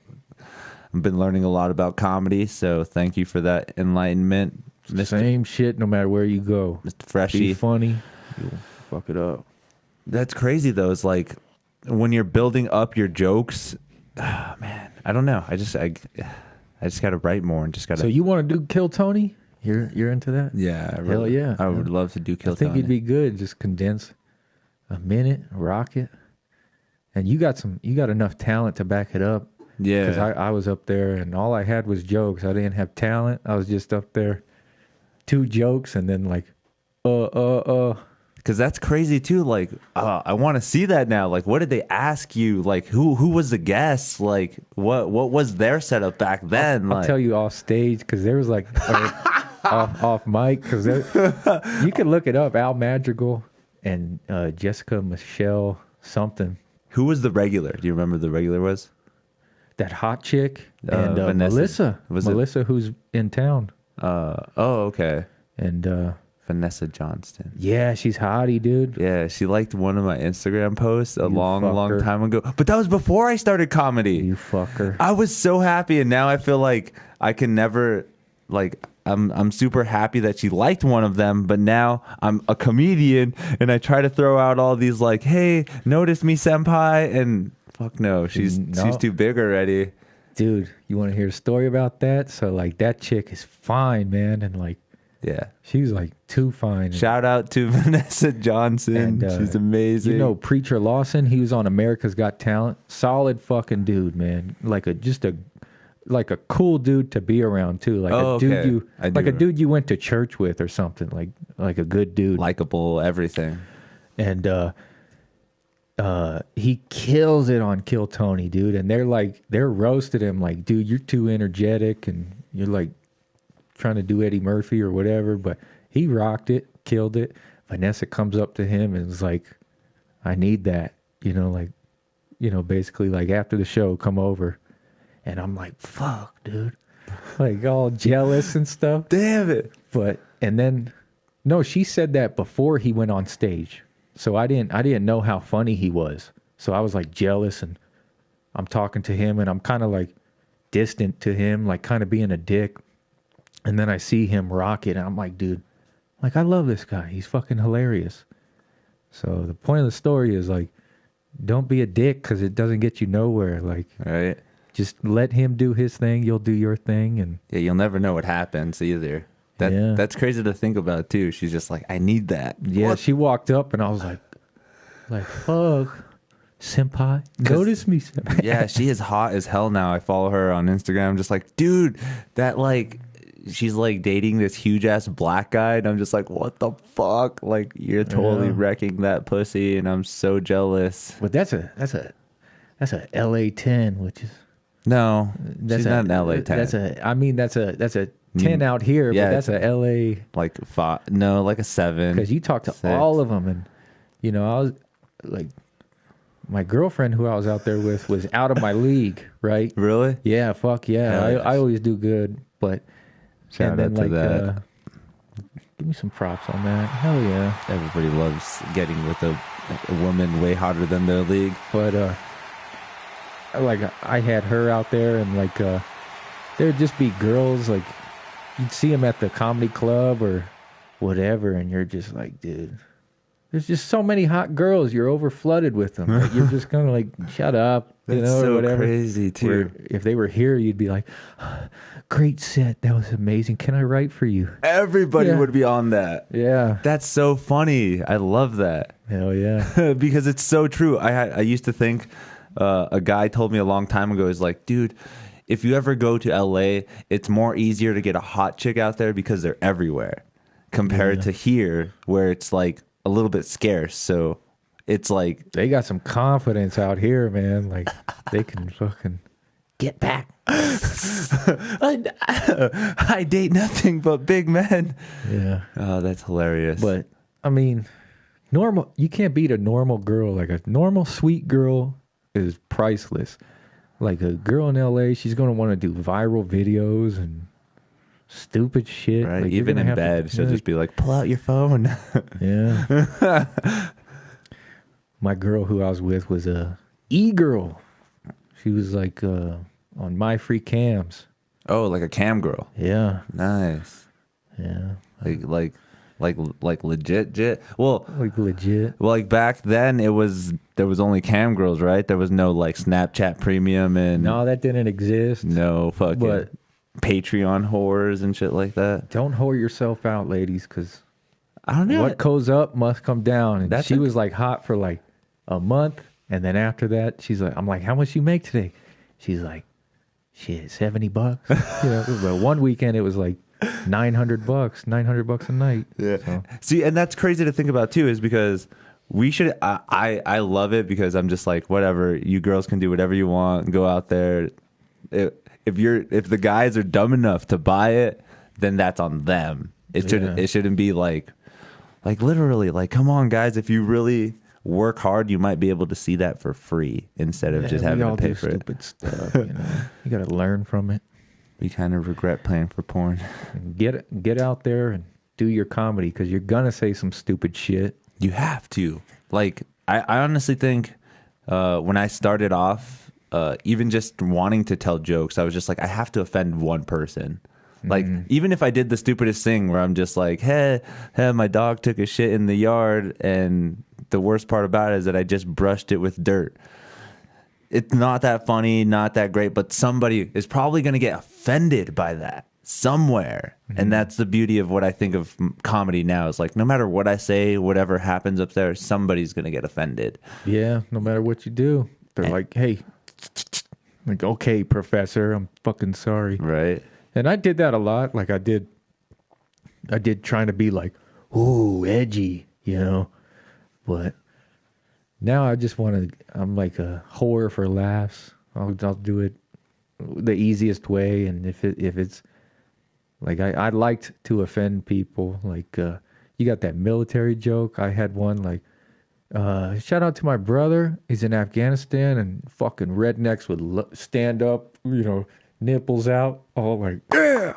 I've been learning a lot about comedy, so thank you for that enlightenment. Same shit no matter where you go. Mr. Freshi. Be funny. You'll fuck it up. That's crazy, though. It's like when you're building up your jokes, oh, man, I don't know. I just got to write more and just got to. So you want to do Kill Tony? You're into that? Yeah. Hell yeah. I would love to do Kill Tony. I think it'd be good. Just condense a minute, rock it. And you got enough talent to back it up. Yeah. Because I was up there and all I had was jokes. I didn't have talent. I was just up there, 2 jokes and then like, Because that's crazy too. Like, I want to see that now. Like, what did they ask you? Like, who was the guest? Like, what was their setup back then? I'll tell you off stage because there was like off mic because you can look it up. Al Madrigal and Jessica Michelle something. Who was the regular? Do you remember who the regular was? That hot chick and Melissa. Melissa, who's in town. Okay. And Vanessa Johnston. Yeah, she's hottie, dude. Yeah, she liked one of my Instagram posts a long time ago. But that was before I started comedy. You fucker. I was so happy, and now I feel like I can never, like, I'm super happy that she liked one of them, but now I'm a comedian, and I try to throw out all these, like, hey, notice me, senpai, and fuck no, she's too big already. Dude, you want to hear a story about that? So, like, that chick is fine, man, and, like, yeah, she was like too fine. Shout out to Vanessa Johnson. She's amazing. You know, Preacher Lawson, he was on America's Got Talent. Solid fucking dude, man. Like a cool dude to be around too. Like dude you went to church with or something. Like a good dude. Likeable, everything. And he kills it on Kill Tony, dude. And they're roasted him like, dude, you're too energetic and you're like trying to do Eddie Murphy or whatever, but he rocked it, killed it. Vanessa comes up to him and is like, I need that, basically like after the show, come over. And I'm like, fuck, dude. Like all jealous and stuff. Damn it. And then, no, she said that before he went on stage. So I didn't know how funny he was. So I was like jealous and I'm talking to him and I'm kind of like distant to him, like kind of being a dick. And then I see him rock it, and I'm like, dude, like, I love this guy. He's fucking hilarious. So the point of the story is, like, don't be a dick because it doesn't get you nowhere. Like, right. Just let him do his thing. You'll do your thing. And yeah, you'll never know what happens either. That's crazy to think about, too. She's just like, I need that. Yeah, what? She walked up, and I was like, fuck. Senpai, notice me, senpai. Yeah, she is hot as hell now. I follow her on Instagram. I'm just like, dude, that, like... She's like dating this huge ass black guy, and I'm just like, what the fuck? Like, you're totally wrecking that pussy, and I'm so jealous. But that's a LA 10, which is she's not an LA 10. That's a 10 out here, but that's a LA like 5. No, like a 7. Because you talk to 6. All of them, and I was like, my girlfriend who I was out there with was out of my league, right? Really? Yeah, fuck yeah. I always do good, but. Shout out to that. Give me some props on that. Hell yeah. Everybody loves getting with a woman way hotter than their league. But, like, I had her out there, and, like, there'd just be girls, like, you'd see them at the comedy club or whatever, and you're just like, dude, there's just so many hot girls. You're over flooded with them. Like, you're just kind of like, shut up. That's so or whatever. Crazy, too. Where if they were here, you'd be like, great set. That was amazing. Can I write for you? Everybody would be on that. Yeah. That's so funny. I love that. Hell yeah. Because it's so true. I used to think, a guy told me a long time ago, he's like, dude, if you ever go to LA, it's more easier to get a hot chick out there because they're everywhere compared to here where it's like, a little bit scarce. So it's like they got some confidence out here, man. Like they can fucking get back. I date nothing but big men. Yeah. Oh, that's hilarious. But I mean, you can't beat a normal girl. Like a normal sweet girl is priceless. Like a girl in LA, she's gonna want to do viral videos and stupid shit. Right. Like, even in bed, she'll just be like, pull out your phone. Yeah. My girl who I was with was a e-girl. She was like on My Free Cams. Oh, like a cam girl. Yeah. Nice. Yeah. Like legit. Well, like legit. Well, like back then there was only cam girls, right? There was no like Snapchat Premium and no, that didn't exist. No fucking Patreon whores and shit like that. Don't whore yourself out, ladies, because I don't know. What goes up must come down. And she was like hot for like a month, and then after that, she's like, I'm like, how much you make today? She's like, shit, $70. You know, but one weekend it was like $900 a night. Yeah. So. See, and that's crazy to think about too, is because we should. I love it because I'm just like, whatever. You girls can do whatever you want. Go out there. If the guys are dumb enough to buy it, then that's on them. It shouldn't be like literally like, come on guys, if you really work hard, you might be able to see that for free instead of just having to pay for stupid stuff. You know, you got to learn from it. We kind of regret paying for porn. Get out there and do your comedy because you're gonna say some stupid shit. You have to. Like, I honestly think when I started off, even just wanting to tell jokes, I was just like, I have to offend one person. Like, even if I did the stupidest thing where I'm just like, hey, my dog took a shit in the yard, and the worst part about it is that I just brushed it with dirt. It's not that funny, not that great, but somebody is probably going to get offended by that somewhere. And that's the beauty of what I think of comedy now, is like, no matter what I say, whatever happens up there, somebody's going to get offended. Yeah, no matter what you do. They're like, hey, like, okay, professor, I'm fucking sorry. Right. And I did that a lot. Like I did trying to be like, ooh, edgy, you know. But now I just want to, I'm like a whore for laughs. I'll do it the easiest way. And if it's like, I liked to offend people. Like, you got that military joke. I had one like, shout out to my brother. He's in Afghanistan, and fucking rednecks would stand up, you know, nipples out, all like, yeah.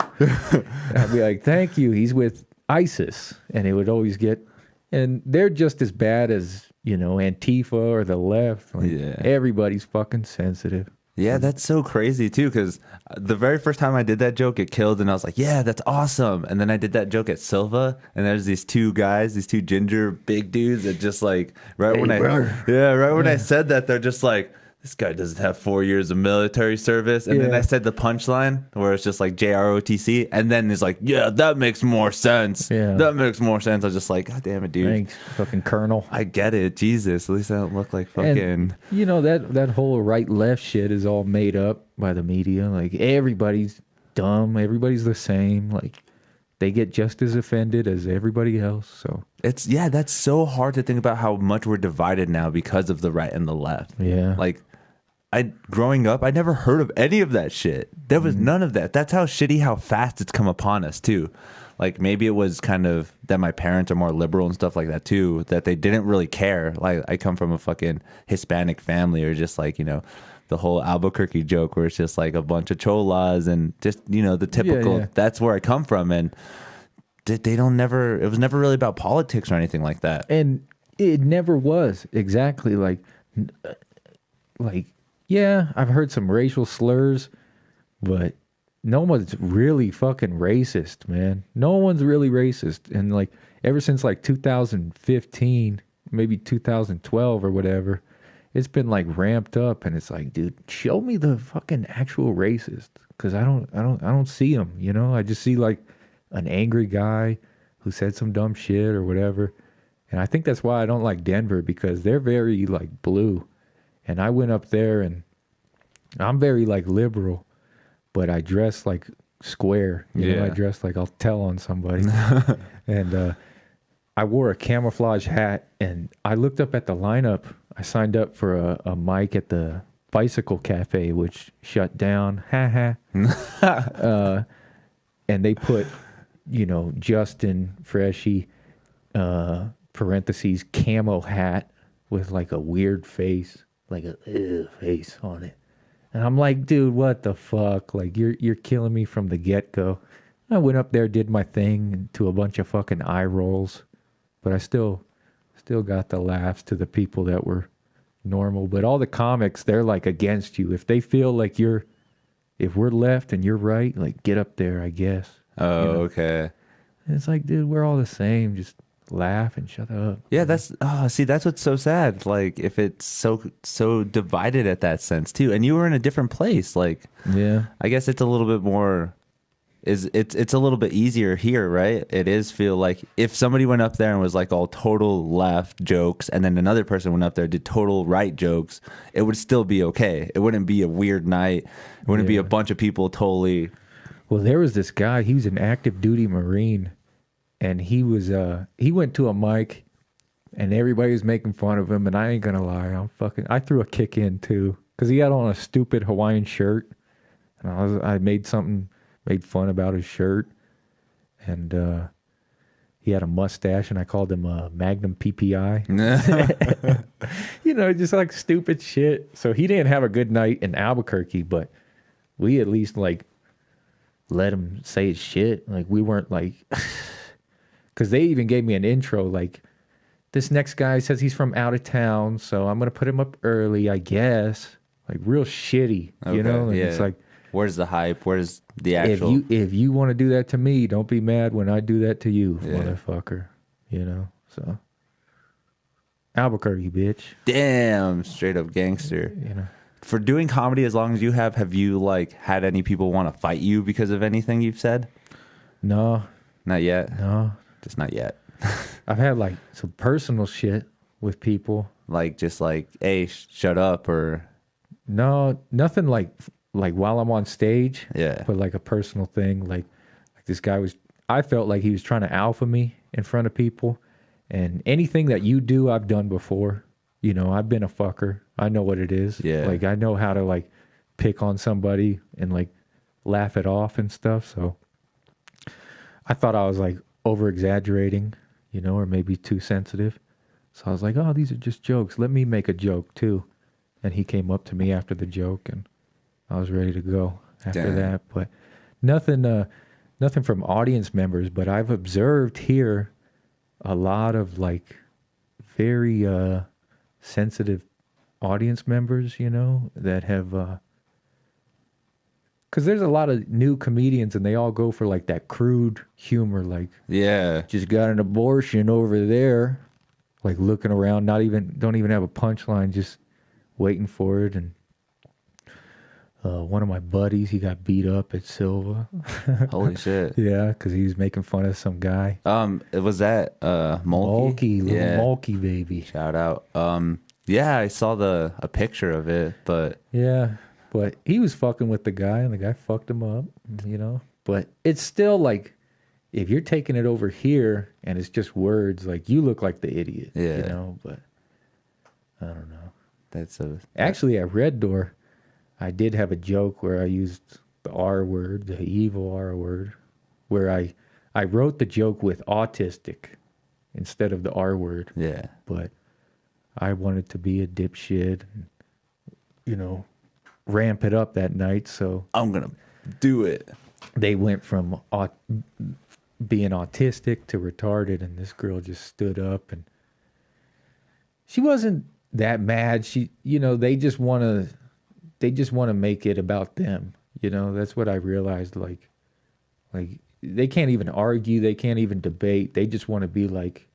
I'd be like, thank you. He's with ISIS. And it would always get, and they're just as bad as, you know, Antifa or the left. Like, everybody's fucking sensitive. Yeah, that's so crazy too, because the very first time I did that joke, it killed, and I was like, yeah, that's awesome. And then I did that joke at Silva, and there's these two guys, these two ginger big dudes that just like, when I said that, they're just like, this guy doesn't have 4 years of military service. And then I said the punchline where it's just like JROTC. And then he's like, yeah, that makes more sense. Yeah. That makes more sense. I was just like, God damn it, dude. Thanks, fucking Colonel. I get it. Jesus. At least I don't look like fucking. And, you know, that whole right-left shit is all made up by the media. Like, everybody's dumb. Everybody's the same. Like, they get just as offended as everybody else. So that's so hard to think about how much we're divided now because of the right and the left. Yeah. Like, growing up, I never heard of any of that shit. There was none of that. That's how fast it's come upon us too. Like, maybe it was kind of that my parents are more liberal and stuff like that too, that they didn't really care. Like, I come from a fucking Hispanic family, or just like, you know, the whole Albuquerque joke where it's just like a bunch of cholas and just, you know, the typical, that's where I come from. And it was never really about politics or anything like that. And it never was exactly like, yeah, I've heard some racial slurs, but no one's really fucking racist, man. No one's really racist. And like, ever since like 2015, maybe 2012 or whatever, it's been like ramped up, and it's like, dude, show me the fucking actual racist, because I don't see them, you know. I just see like an angry guy who said some dumb shit or whatever. And I think that's why I don't like Denver, because they're very like blue. And I went up there, and I'm very like liberal, but I dress like square. You know, I dress like I'll tell on somebody. And I wore a camouflage hat, and I looked up at the lineup. I signed up for a mic at the Bicycle Cafe, which shut down. Ha ha. And they put, Justin Freshi, parentheses, camo hat with like a weird face, like a face on it. And I'm like, dude, what the fuck? Like, you're killing me from the get-go. I went up there, did my thing to a bunch of fucking eye rolls, but I still got the laughs to the people that were normal. But all the comics, they're like against you. If they feel like if we're left and you're right, like, get up there, I guess. Oh, okay. And it's like, dude, we're all the same. Just laugh and shut up. Yeah, that's what's so sad. Like, if it's so divided at that sense too, and you were in a different place, like, yeah, I guess it's a little bit more. It's a little bit easier here, right? It is feel like if somebody went up there and was like all total left jokes, and then another person went up there did total right jokes, it would still be okay. It wouldn't be a weird night. It wouldn't be a bunch of people totally. Well, there was this guy. He was an active duty Marine, and he went to a mic, and everybody was making fun of him. And I ain't gonna lie, I threw a kick in too, because he had on a stupid Hawaiian shirt, and I made fun about his shirt, and he had a mustache, and I called him Magnum PPI. Just like stupid shit. So he didn't have a good night in Albuquerque, but we at least like let him say his shit. Like, we weren't like, because they even gave me an intro, like, this next guy says he's from out of town, so I'm going to put him up early, I guess. Like, real shitty, okay, And it's like, where's the hype? Where's the actual? If you want to do that to me, don't be mad when I do that to you, motherfucker. So Albuquerque, bitch. Damn, straight up gangster. For doing comedy as long as you have you like had any people want to fight you because of anything you've said? No. Not yet? No. Just not yet. I've had like some personal shit with people. Like, just like, hey, shut up, or... No, nothing like while I'm on stage. Yeah. But like a personal thing. Like this guy I felt like he was trying to alpha me in front of people. And anything that you do, I've done before. I've been a fucker. I know what it is. Yeah. Like, I know how to like pick on somebody and like laugh it off and stuff. So I thought I was like over exaggerating, or maybe too sensitive. So I was like, oh, these are just jokes. Let me make a joke too. And he came up to me after the joke, and I was ready to go after that. But nothing from audience members. But I've observed here a lot of like very sensitive audience members, that have, because there's a lot of new comedians, and they all go for like that crude humor, like, just got an abortion over there, like looking around, don't even have a punchline, just waiting for it. And one of my buddies, he got beat up at Silva. Holy shit. Yeah, because he was making fun of some guy. Was that Mulkey? Mulkey, little Mulkey baby. Shout out. Yeah, I saw a picture of it, but... Yeah, but he was fucking with the guy, and the guy fucked him up, But it's still like, if you're taking it over here, and it's just words, like, you look like the idiot, But I don't know. Actually, at Red Door, I did have a joke where I used the R word, the evil R word, where I wrote the joke with autistic instead of the R word. Yeah. But I wanted to be a dipshit and, ramp it up that night. So I'm going to do it. They went from being autistic to retarded, and this girl just stood up, and she wasn't that mad. She, they just want to make it about them. That's what I realized. Like they can't even argue. They can't even debate. They just want to be like,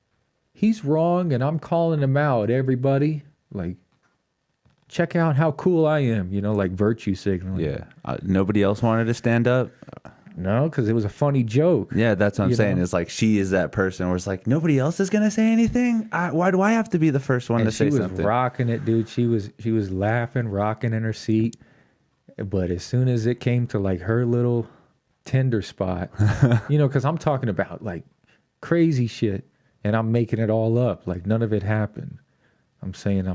he's wrong, and I'm calling him out, everybody. Like, check out how cool I am, like virtue signaling. Yeah. Nobody else wanted to stand up? No, because it was a funny joke. Yeah, that's what I'm saying. It's like, she is that person where it's like, nobody else is going to say anything? Why do I have to be the first one to say something? She was rocking it, dude. She was laughing, rocking in her seat. But as soon as it came to like her little tender spot, because I'm talking about like crazy shit. and I'm making it all up. Like none of it happened. I'm saying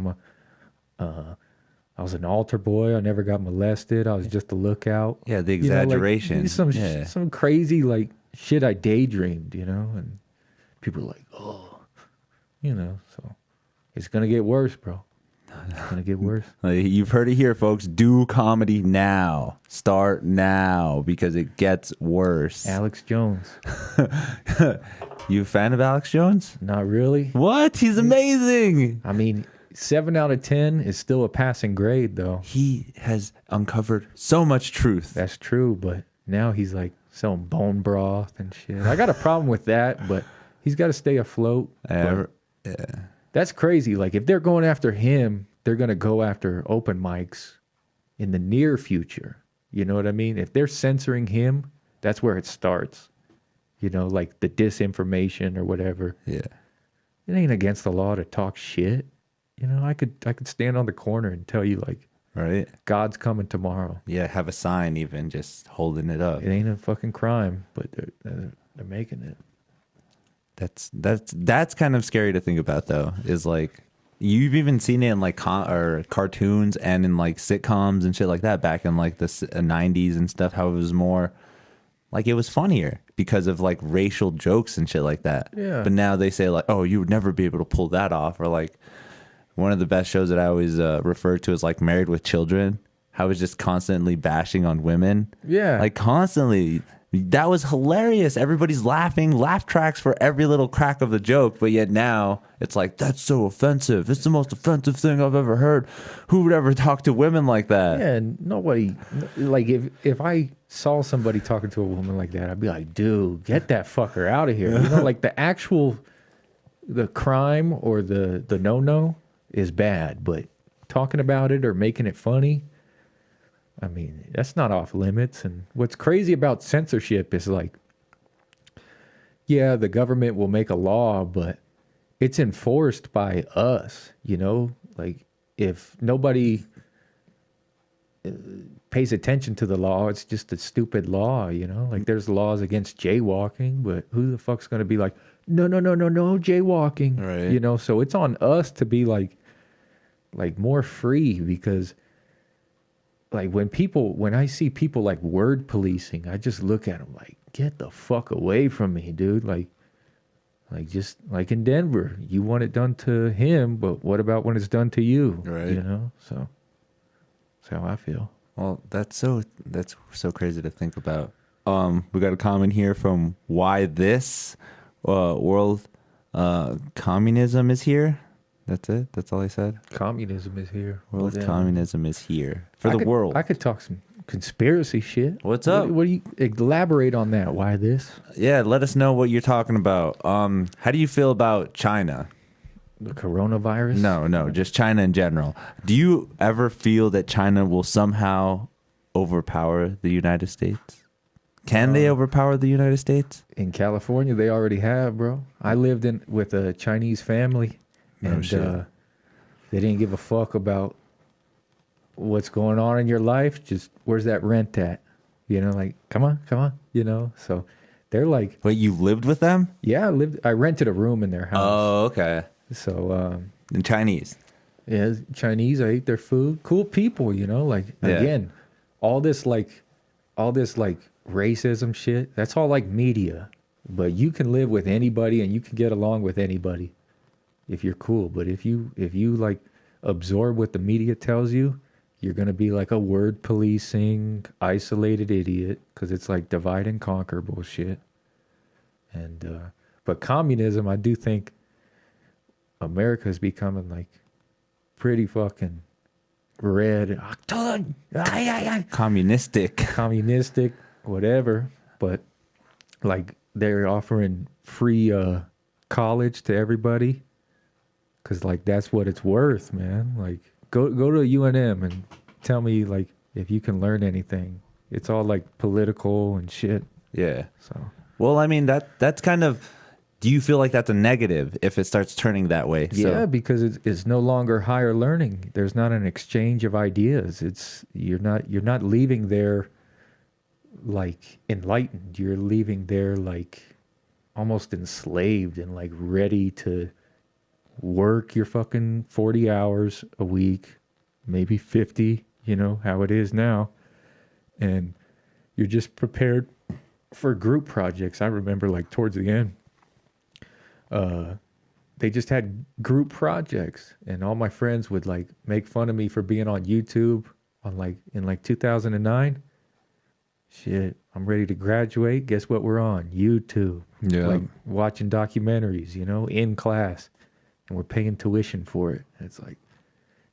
I was an altar boy. I never got molested. I was just a lookout. Yeah, the exaggeration. You know, like, some crazy like shit I daydreamed, you know, and people are like, oh, you know, so it's gonna get worse, bro. It's gonna get worse. You've heard it here, folks. Do comedy now. Start now because it gets worse. Alex Jones. You a fan of Alex Jones? Not really. What? He's amazing. I mean, 7 out of 10 is still a passing grade, though. He has uncovered so much truth. That's true, but now he's like selling bone broth and shit. I got a problem with that, but he's got to stay afloat. Yeah. That's crazy. Like, if they're going after him, they're going to go after open mics in the near future. You know what I mean? If they're censoring him, that's where it starts. You know, like the disinformation or whatever. Yeah. It ain't against the law to talk shit. You know, I could stand on the corner and tell you, like, right, God's coming tomorrow. Yeah, have a sign even, just holding it up. It ain't a fucking crime, but they're making it. That's kind of scary to think about, though. Is like you've even seen it in like cartoons and in like sitcoms and shit like that back in like the 90s and stuff. How it was more like it was funnier because of like racial jokes and shit like that. Yeah. But now they say like, oh, you would never be able to pull that off, or like. One of the best shows that I always refer to is like Married with Children. How it's just constantly bashing on women. Yeah. Like constantly. That was hilarious. Everybody's laughing, laugh tracks for every little crack of the joke. But yet now it's like, that's so offensive. It's the most offensive thing I've ever heard. Who would ever talk to women like that? Yeah, nobody. Like if I saw somebody talking to a woman like that, I'd be like, dude, get that fucker out of here. You know, like the crime or the no-no is bad, but talking about it or making it funny, I mean, that's not off limits. And what's crazy about censorship is like, yeah, the government will make a law, but it's enforced by us, you know? Like, if nobody pays attention to the law, it's just a stupid law, you know? Like, there's laws against jaywalking, but who the fuck's going to be like, no, jaywalking, right? You know, so it's on us to be like more free, because like when I see people like word policing, I just look at them like, get the fuck away from me, dude. Like just like in Denver, you want it done to him, but what about when it's done to you? Right. You know, so that's how I feel. Well, that's so crazy to think about. We got a comment here from Why This World Communism is Here. That's it? That's all I said? Communism is here. World communism is here. For the world. I could talk some conspiracy shit. What's up? What do you elaborate on that? Why this? Yeah, let us know what you're talking about. How do you feel about China? The coronavirus? No, just China in general. Do you ever feel that China will somehow overpower the United States? Can they overpower the United States? In California, they already have, bro. I lived with a Chinese family. And they didn't give a fuck about what's going on in your life. Just where's that rent at? You know, like, come on, you know? So they're like... Wait, you lived with them? Yeah, I rented a room in their house. Oh, okay. So... in Chinese? Yeah, Chinese. I ate their food. Cool people, you know? Like, again, all this racism shit, that's all like media. But you can live with anybody and you can get along with anybody if you're cool. But if you like absorb what the media tells you, you're going to be like a word policing, isolated idiot, because it's like divide and conquer bullshit. And but communism, I do think America is becoming like pretty fucking red. Communistic, whatever. But like they're offering free college to everybody. Cause like that's what it's worth, man. Like go to UNM and tell me like if you can learn anything. It's all like political and shit. Yeah. So well, I mean that's kind of. Do you feel like that's a negative if it starts turning that way? Yeah, because it's no longer higher learning. There's not an exchange of ideas. You're not leaving there like enlightened. You're leaving there like almost enslaved and like ready to work your fucking 40 hours a week, maybe 50, you know, how it is now. And you're just prepared for group projects. I remember like towards the end, they just had group projects and all my friends would like make fun of me for being on YouTube on like in like 2009. Shit, I'm ready to graduate. Guess what we're on? YouTube. Yeah. Like watching documentaries, you know, in class. And we're paying tuition for it. And it's like,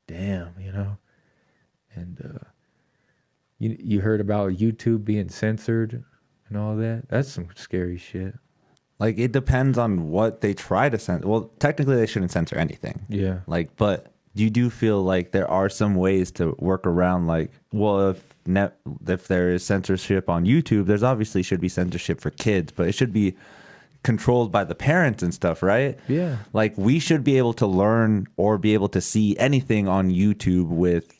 damn, you know. And you heard about YouTube being censored and all that? That's some scary shit. Like, it depends on what they try to censor. Well, technically, they shouldn't censor anything. Yeah. Like, but you do feel like there are some ways to work around, like, well, if there is censorship on YouTube, there's obviously should be censorship for kids, but it should be controlled by the parents and stuff, right? Yeah. Like, we should be able to learn or be able to see anything on YouTube with,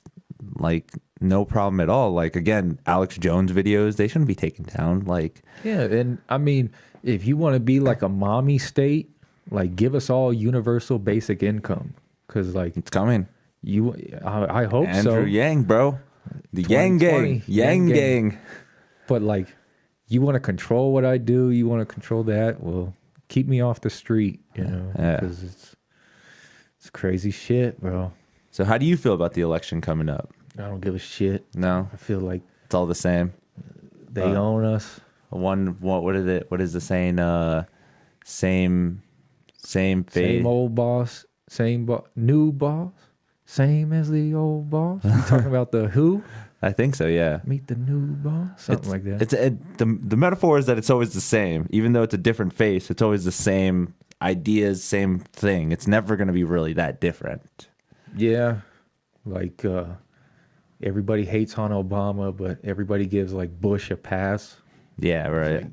like, no problem at all. Like, again, Alex Jones videos, they shouldn't be taken down. Like, yeah, and I mean, if you want to be like a mommy state, like give us all universal basic income, because like it's coming. I hope Andrew so. Yang, bro, the Yang gang. But like, you want to control what I do, you want to control that. Well, keep me off the street, you know, because it's crazy shit, bro. So, how do you feel about the election coming up? I don't give a shit. No, I feel like it's all the same. They own us. What is it? What is the saying? Same fate. Same old boss. New boss. Same as the old boss. You talking about the Who? I think so. Yeah. Meet the new boss. Something like that. The metaphor is that it's always the same, even though it's a different face. It's always the same ideas, same thing. It's never going to be really that different. Yeah, like everybody hates on Obama, but everybody gives like Bush a pass. Yeah, right.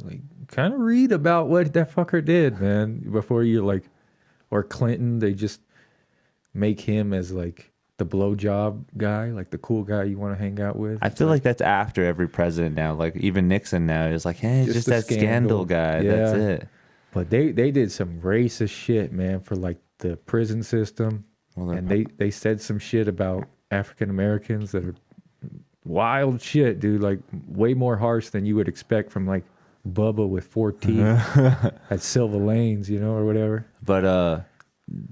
Like kind of read about what that fucker did, man, before you like, or Clinton. They just make him as like the blowjob guy, like the cool guy you want to hang out with. I feel like that's after every president now. Like even Nixon now is like, hey, just that scandal guy. Yeah. That's it. But they did some racist shit, man, for like the prison system. Well, and they said some shit about African Americans that are wild shit, dude. Like way more harsh than you would expect from like Bubba with 4 teeth at Silver Lanes, you know, or whatever. But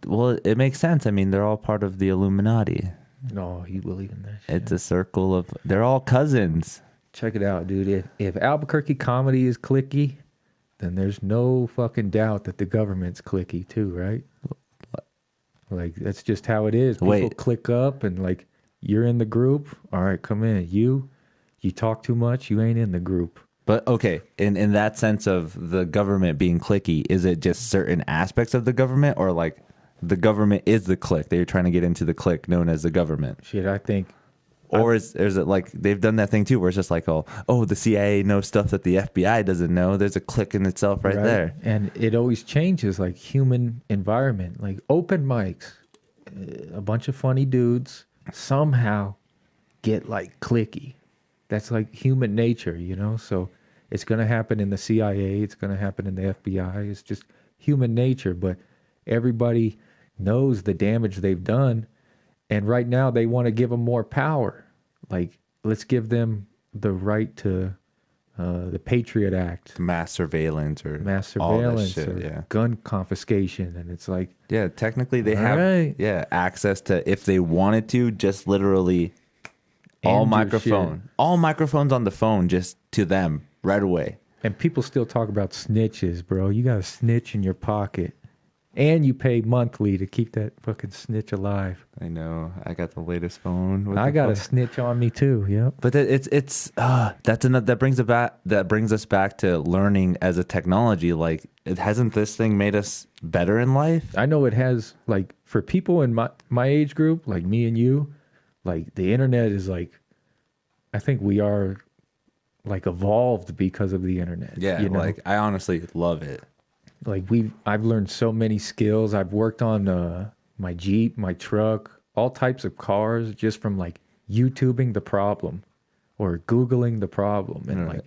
well, it makes sense. I mean, they're all part of the Illuminati. No, you believe in that shit. It's a circle of, they're all cousins. Check it out, dude. If Albuquerque comedy is cliquey, then there's no fucking doubt that the government's cliquey too, right? Like, that's just how it is. People click up and, like, you're in the group. All right, come in. You talk too much. You ain't in the group. But, okay, in that sense of the government being cliquey, is it just certain aspects of the government? Or, like, the government is the clique? They're trying to get into the clique known as the government? Shit, I think... Or is it like they've done that thing too where it's just like, oh, the CIA knows stuff that the FBI doesn't know. There's a clique in itself right there. And it always changes, like human environment, like open mics. A bunch of funny dudes somehow get like cliquey. That's like human nature, you know? So it's going to happen in the CIA. It's going to happen in the FBI. It's just human nature. But everybody knows the damage they've done. And right now they want to give them more power. Like, let's give them the right to the Patriot Act. Mass surveillance or gun confiscation. And it's like... Yeah, technically they have access to, if they wanted to, just literally all microphones on the phone just to them right away. And people still talk about snitches, bro. You got a snitch in your pocket. And you pay monthly to keep that fucking snitch alive. I know. I got the latest phone. I got a snitch on me too. Yep. But that brings us back to learning as a technology. Like, hasn't this thing made us better in life? I know it has. Like, for people in my age group, like me and you, like the internet is like, I think we are like evolved because of the internet. Yeah. You know? Like, I honestly love it. Like I've learned so many skills. I've worked on my Jeep, my truck, all types of cars just from like YouTubing the problem or Googling the problem. And like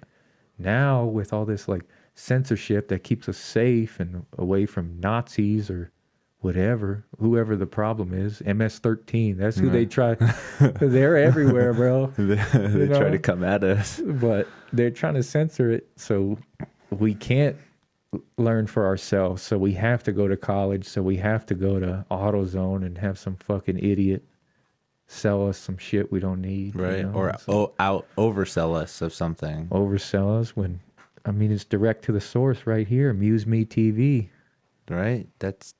now with all this like censorship that keeps us safe and away from Nazis or whatever, whoever the problem is. MS-13, that's who they try. They're everywhere, bro. They try to come at us. But they're trying to censor it, so we can't learn for ourselves. So we have to go to college. So we have to go to AutoZone and have some fucking idiot sell us some shit we don't need. Right. You know? Or oversell us of something. Oversell us when, I mean, it's direct to the source right here. MuseMe TV. Right. That's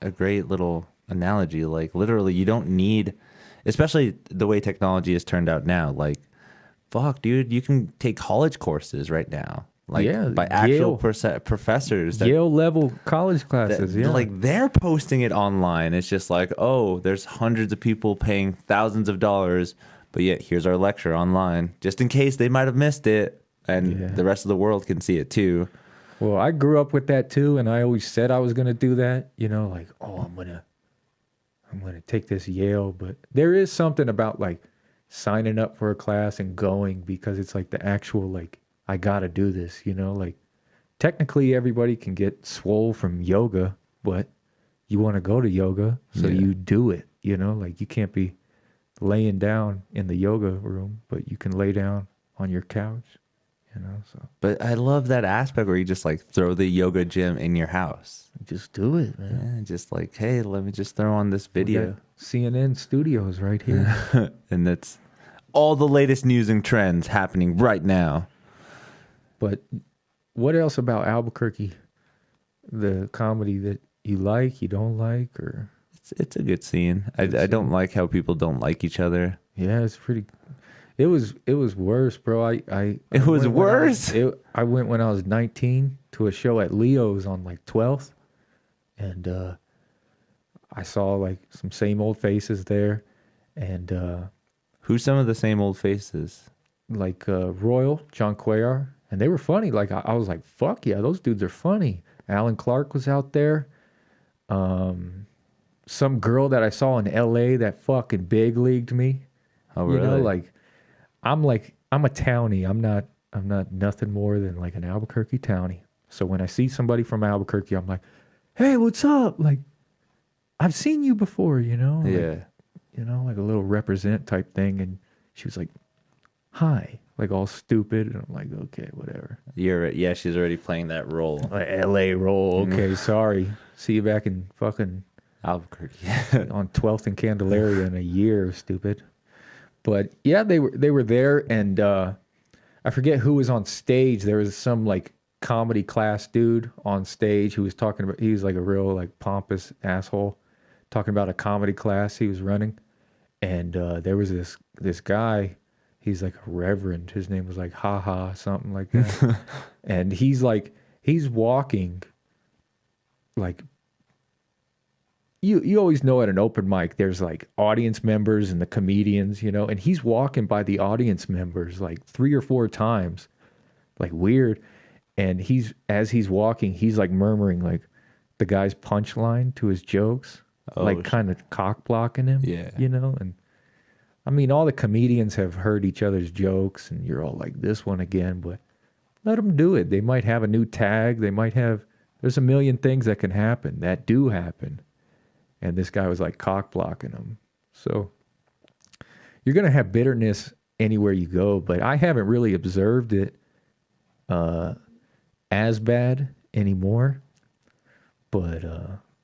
a great little analogy. Like, literally, you don't need, especially the way technology has turned out now. Like, fuck, dude, you can take college courses right now. Like, by actual professors. Yale level college classes, Like, they're posting it online. It's just like, oh, there's hundreds of people paying thousands of dollars, but yet here's our lecture online, just in case they might have missed it, and the rest of the world can see it too. Well, I grew up with that too, and I always said I was going to do that. You know, like, oh, I'm gonna take this Yale. But there is something about like signing up for a class and going, because it's like the actual, like, I got to do this, you know, like technically everybody can get swole from yoga, but you want to go to yoga, so you do it, you know, like you can't be laying down in the yoga room, but you can lay down on your couch. You know, so. But I love that aspect where you just like throw the yoga gym in your house. Just do it, man. Yeah, just like, hey, let me just throw on this video. CNN studios right here. And that's all the latest news and trends happening right now. But what else about Albuquerque? The comedy that you like, you don't like, or it's a good scene. I don't like how people don't like each other. Yeah, it's pretty. It was worse, bro. It was worse. I went when I was 19 to a show at Leo's on like 12th, and I saw like some same old faces there, and who's some of the same old faces? Like Royal, John Cuellar, and they were funny. Like I was like, fuck yeah, those dudes are funny. Alan Clark was out there. Some girl that I saw in L.A. that fucking big leagued me. Oh, really? You know, like. I'm a townie. I'm not nothing more than like an Albuquerque townie. So when I see somebody from Albuquerque, I'm like, hey, what's up? Like, I've seen you before, you know? Like, yeah. You know, like a little represent type thing. And she was like, hi, like all stupid. And I'm like, okay, whatever. She's already playing that role. LA role. Okay, sorry. See you back in fucking Albuquerque. On 12th and Candelaria in a year, stupid. But yeah, they were there, and I forget who was on stage. There was some like comedy class dude on stage who was talking about. He was like a real like pompous asshole, talking about a comedy class he was running, and there was this guy. He's like a reverend. His name was like Ha something like that, and he's walking like. You always know at an open mic there's like audience members and the comedians, you know, and he's walking by the audience members like 3 or 4 times, like weird. And as he's walking, he's like murmuring like the guy's punchline to his jokes, like kind of cock blocking him, you know. And I mean, all the comedians have heard each other's jokes, and you're all like, this one again, but let them do it. They might have a new tag. There's a million things that can happen, that do happen. And this guy was like cock blocking him. So you're going to have bitterness anywhere you go, but I haven't really observed it as bad anymore. But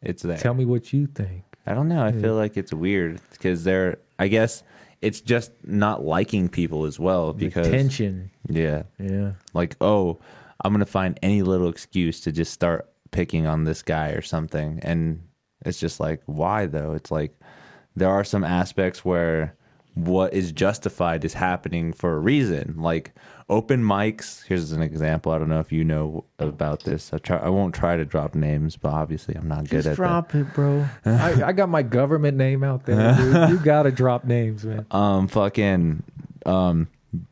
it's there. Tell me what you think. I don't know. I feel like it's weird because I guess it's just not liking people as well, because the tension. Yeah. Like, oh, I'm going to find any little excuse to just start picking on this guy or something. And it's just like, why though? It's like there are some aspects where what is justified is happening for a reason. Like open mics. Here's an example. I don't know if you know about this. I won't try to drop names, but obviously I'm not good at that. Just drop it, bro. I got my government name out there, dude. You gotta drop names, man.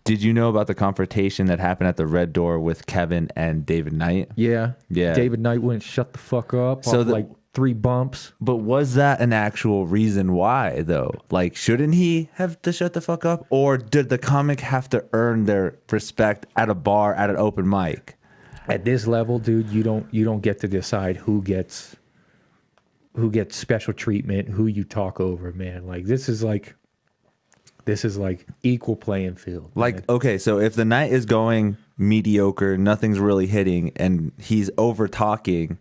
Did you know about the confrontation that happened at the Red Door with Kevin and David Knight? Yeah. David Knight wouldn't shut the fuck up. So like 3 bumps. But was that an actual reason why, though? Like, shouldn't he have to shut the fuck up? Or did the comic have to earn their respect at a bar, at an open mic? At this level, dude, you don't get to decide who gets special treatment, who you talk over, man. Like this is like equal playing field. Like, man. Okay, so if the night is going mediocre, nothing's really hitting, and he's over talking,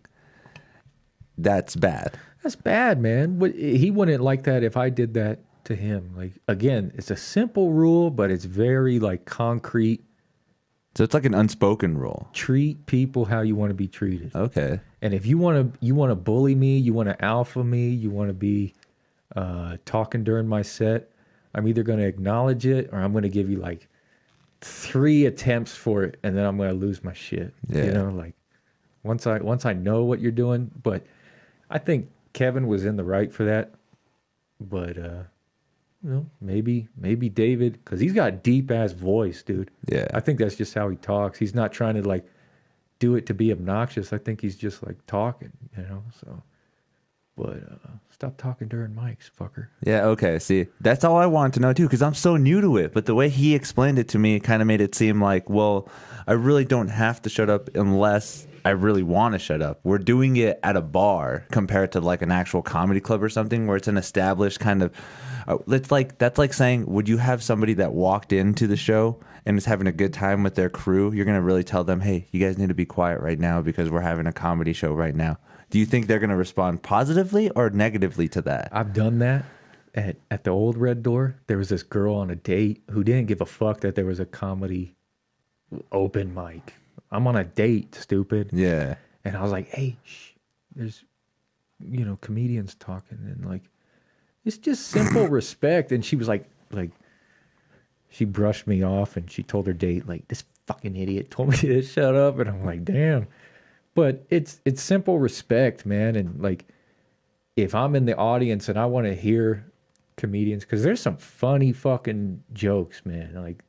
that's bad. That's bad, man. But he wouldn't like that if I did that to him. Like, again, it's a simple rule, but it's very like concrete. So it's like an unspoken rule. Treat people how you want to be treated. Okay. And if you want to bully me, you want to alpha me, you want to be talking during my set, I'm either going to acknowledge it or I'm going to give you like 3 attempts for it, and then I'm going to lose my shit. Yeah. You know, like once I know what you're doing. But I think Kevin was in the right for that. But maybe David, because he's got a deep ass voice, dude. Yeah. I think that's just how he talks. He's not trying to like do it to be obnoxious. I think he's just like talking, you know. So, but stop talking during mics, fucker. Yeah. Okay. See, that's all I wanted to know too, because I'm so new to it. But the way he explained it to me, it kind of made it seem like, well, I really don't have to shut up unless I really want to shut up. We're doing it at a bar compared to like an actual comedy club or something where it's an established kind of. That's like saying, would you have somebody that walked into the show and is having a good time with their crew? You're going to really tell them, hey, you guys need to be quiet right now because we're having a comedy show right now. Do you think they're going to respond positively or negatively to that? I've done that at the old Red Door. There was this girl on a date who didn't give a fuck that there was a comedy open mic. I'm on a date, stupid. Yeah. And I was like, hey, there's, comedians talking, and like, it's just simple respect. And she was like, she brushed me off and she told her date, like, this fucking idiot told me to shut up. And I'm like, damn. But it's simple respect, man. And like, if I'm in the audience and I want to hear comedians, because there's some funny fucking jokes, man. Like,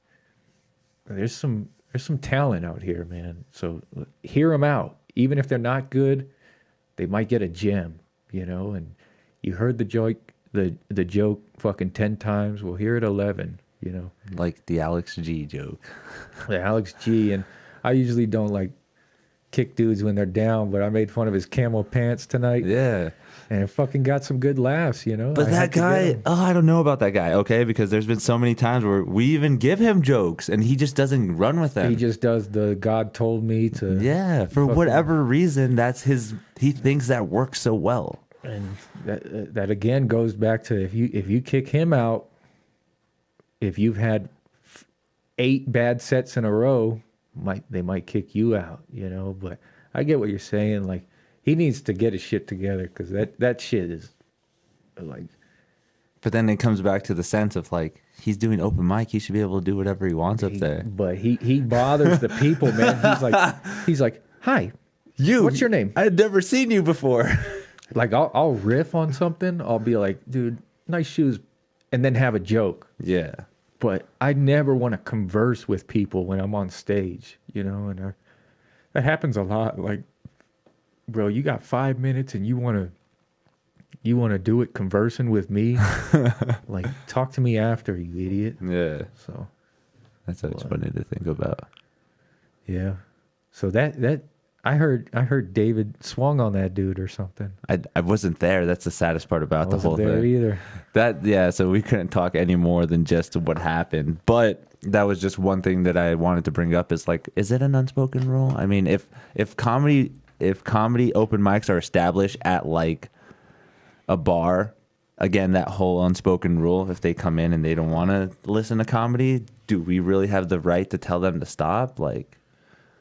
there's some talent out here, man. So hear them out. Even if they're not good, they might get a gem, and you heard the joke fucking 10 times. We'll hear it 11, Like the Alex G joke. The Alex G. And I usually don't like kick dudes when they're down, but I made fun of his camo pants tonight. Yeah. And it fucking got some good laughs, But that guy, I don't know about that guy, okay? Because there's been so many times where we even give him jokes and he just doesn't run with them. He just does the God told me to. Yeah, for whatever reason, he thinks that works so well. And that again goes back to if you kick him out, if you've had 8 bad sets in a row, they might kick you out, But I get what you're saying. Like, he needs to get his shit together, because that shit is like. But then it comes back to the sense of like, he's doing open mic, he should be able to do whatever he wants up there. But he bothers the people, man. He's like, hi, what's your name? I'd never seen you before. Like, I'll riff on something. I'll be like, dude, nice shoes, and then have a joke. Yeah. But I never want to converse with people when I'm on stage, and that happens a lot. Like, bro, you got 5 minutes and you want to do it conversing with me? Like, talk to me after, you idiot. Yeah. So that's funny to think about. Yeah. So that I heard David swung on that dude or something. I wasn't there. That's the saddest part about the whole thing. I wasn't there either. So we couldn't talk any more than just what happened. But that was just one thing that I wanted to bring up is like, is it an unspoken rule? I mean, if comedy open mics are established at like a bar, again, that whole unspoken rule, if they come in and they don't want to listen to comedy, do we really have the right to tell them to stop? Like,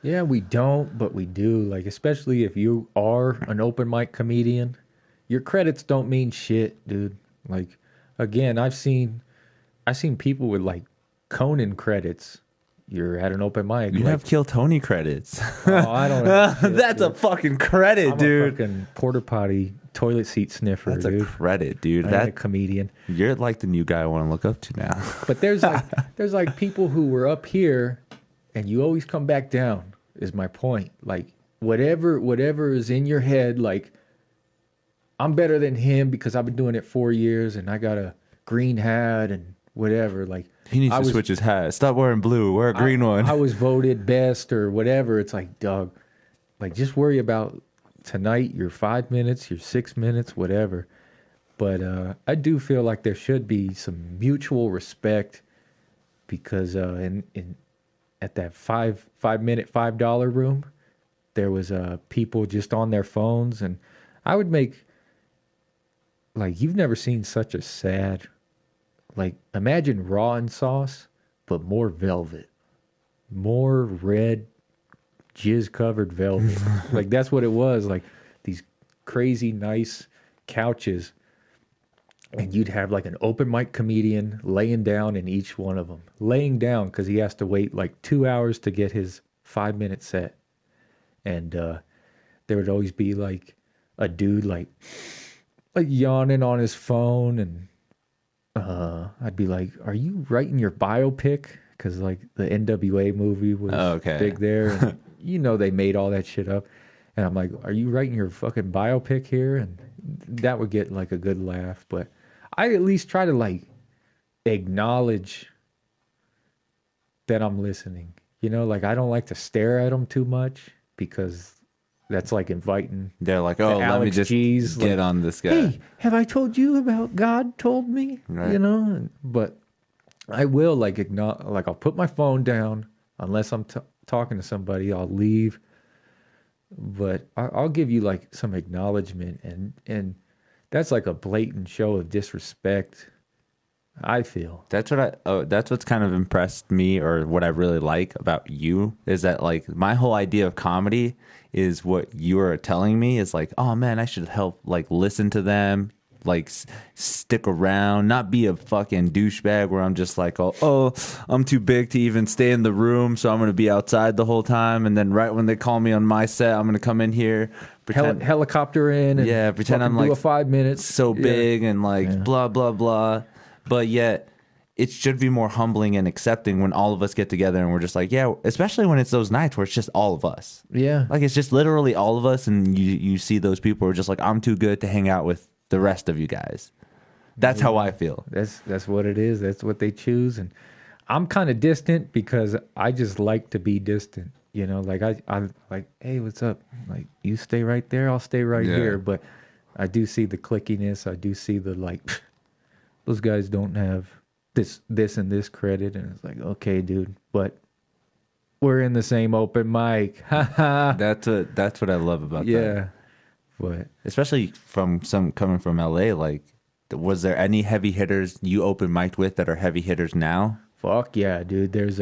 yeah, we don't, but we do. Like, especially if you are an open mic comedian, your credits don't mean shit, dude. Like, again, I've seen people with like Conan credits. You're at an open mic. You have Kill Tony credits. Oh, I don't know. That's a fucking credit, dude. A fucking porta potty toilet seat sniffer. That's a credit, dude. That's a comedian. You're like the new guy I want to look up to now. But there's like people who were up here, and you always come back down. Is my point. Like, whatever is in your head, like, I'm better than him because I've been doing it 4 years and I got a green hat and whatever. Like, he needs to switch his hat. Stop wearing blue. Wear a green one. I was voted best or whatever. It's like, dog, like just worry about tonight, your 5 minutes, your 6 minutes, whatever. But I do feel like there should be some mutual respect because in at that 5 minute $5 room, there was people just on their phones, and I would make like you've never seen such a sad like imagine raw and sauce, but more velvet, more red jizz covered velvet. Like that's what it was. Like these crazy nice couches, and you'd have like an open mic comedian laying down in each one of them, laying down because he has to wait like 2 hours to get his 5 minute set. And there would always be like a dude like yawning on his phone, and I'd be like, "Are you writing your biopic?" Because like the NWA movie was big there, and you know they made all that shit up. And I'm like, "Are you writing your fucking biopic here?" And that would get like a good laugh. But I at least try to like acknowledge that I'm listening. You know, like I don't like to stare at them too much, because that's like inviting. They're like, oh, let me just G's, get on this guy. Hey, have I told you about God told me? Right. You know, but I will like acknowledge, like I'll put my phone down unless I'm talking to somebody. I'll leave, but I'll give you like some acknowledgement, and that's like a blatant show of disrespect. I feel that's what's kind of impressed me, or what I really like about you, is that like my whole idea of comedy is what you are telling me is like, oh man, I should help like listen to them, like stick around, not be a fucking douchebag where I'm just like, oh, I'm too big to even stay in the room, so I'm gonna be outside the whole time, and then right when they call me on my set, I'm gonna come in here, pretend helicopter in, and pretend I'm like do a 5 minutes, so big and like blah blah blah. But yet, it should be more humbling and accepting when all of us get together and we're just like, yeah, especially when it's those nights where it's just all of us. Yeah. Like, it's just literally all of us, and you see those people who are just like, I'm too good to hang out with the rest of you guys. That's how I feel. That's what it is. That's what they choose. And I'm kind of distant because I just like to be distant. You know, like I'm like, hey, what's up? Like, you stay right there, I'll stay right here. But I do see the clickiness. I do see the like... Those guys don't have this and this credit, and it's like, okay, dude, but we're in the same open mic. That's what I love about that. Yeah, but especially coming from LA. Like, was there any heavy hitters you open mic'd with that are heavy hitters now? Fuck yeah, dude. There's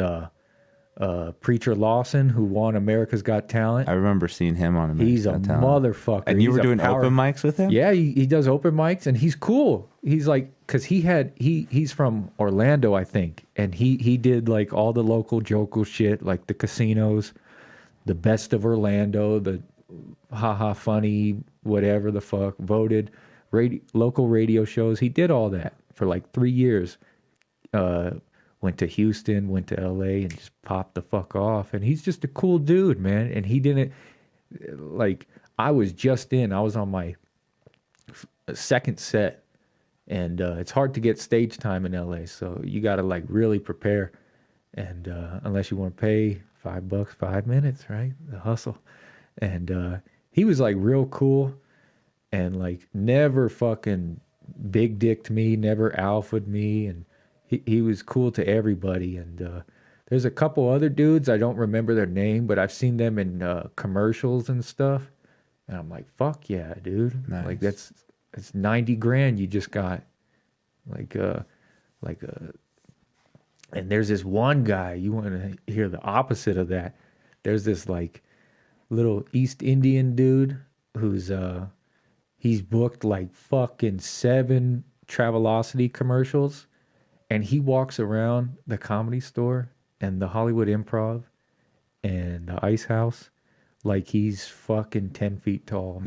Preacher Lawson, who won America's Got Talent. I remember seeing him on America's Got Talent. He's a motherfucker. And you were doing open mics with him? Yeah, he does open mics, and he's cool. He's like, because he's from Orlando, I think, and he did like all the local Jokel shit, like the casinos, the Best of Orlando, the haha funny, whatever the fuck, voted local radio shows. He did all that for like 3 years. Went to Houston, went to LA, and just popped the fuck off. And he's just a cool dude, man. And he didn't, like, I was on my second set. And it's hard to get stage time in LA. So you got to, like, really prepare. And unless you want to pay $5, 5 minutes, right? The hustle. And he was, like, real cool. And, like, never fucking big dicked me, never alphaed me. And he was cool to everybody. And there's a couple other dudes, I don't remember their name, but I've seen them in commercials and stuff. And I'm like, fuck yeah, dude. Nice. Like that's $90,000 you just got. And there's this one guy, you want to hear the opposite of that. There's this like little East Indian dude who's he's booked like fucking 7 Travelocity commercials. And he walks around the Comedy Store and the Hollywood Improv and the Ice House like he's fucking 10 feet tall.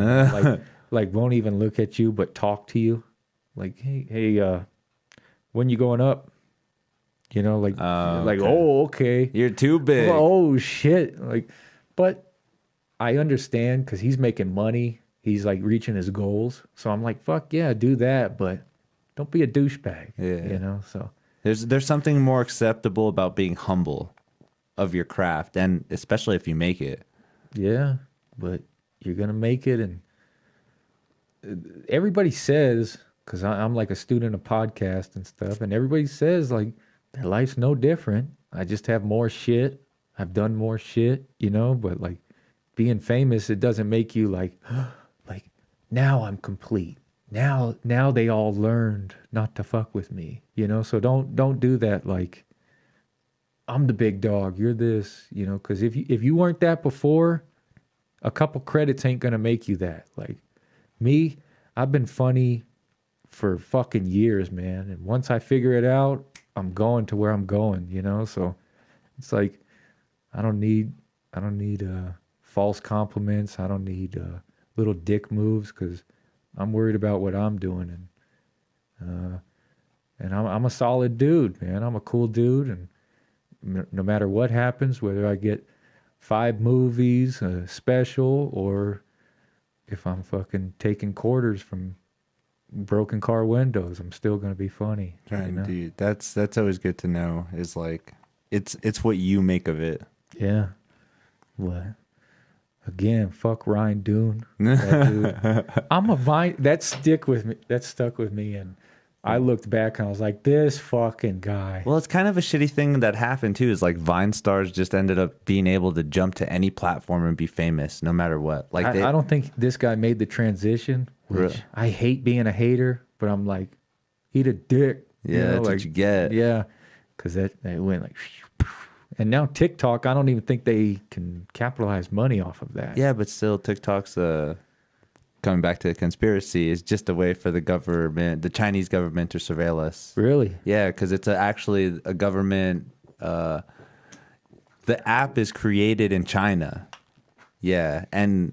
like won't even look at you but talk to you. Like, hey, when you going up? You know, like, okay. Oh, okay. You're too big. Oh, shit. Like, but I understand because he's making money. He's like reaching his goals. So I'm like, fuck yeah, do that. But don't be a douchebag. Yeah. You know, so there's something more acceptable about being humble of your craft, and especially if you make it. Yeah. but you're going to make it. And everybody says, because I'm like a student of podcast and stuff, and everybody says like their life's no different. I just have more shit. I've done more shit, you know, but like being famous, it doesn't make you like, like now I'm complete. Now they all learned not to fuck with me, you know? So don't do that. Like, I'm the big dog. You're this, you know, because if you weren't that before, a couple credits ain't going to make you that. Like me, I've been funny for fucking years, man. And once I figure it out, I'm going to where I'm going, you know? So it's like, I don't need false compliments. I don't need little dick moves, because I'm worried about what I'm doing. And I'm a solid dude, man. I'm a cool dude. And no matter what happens, whether I get 5 movies, a special, or if I'm fucking taking quarters from broken car windows, I'm still going to be funny. Right, you know? Dude. That's always good to know, is like, it's what you make of it. Yeah. What? Again, fuck Ryan Dune. That dude. I'm a Vine. That stuck with me. And I looked back and I was like, this fucking guy. Well, it's kind of a shitty thing that happened too, is like Vine stars just ended up being able to jump to any platform and be famous no matter what. Like I don't think this guy made the transition, which really? I hate being a hater, but I'm like, eat a dick. Yeah, you know, that's like, what you get. Yeah, because they went like... And now TikTok, I don't even think they can capitalize money off of that. Yeah, but still, TikTok's coming back to the conspiracy, is just a way for the government, the Chinese government, to surveil us. Really? Yeah, because it's actually a government. The app is created in China. Yeah, and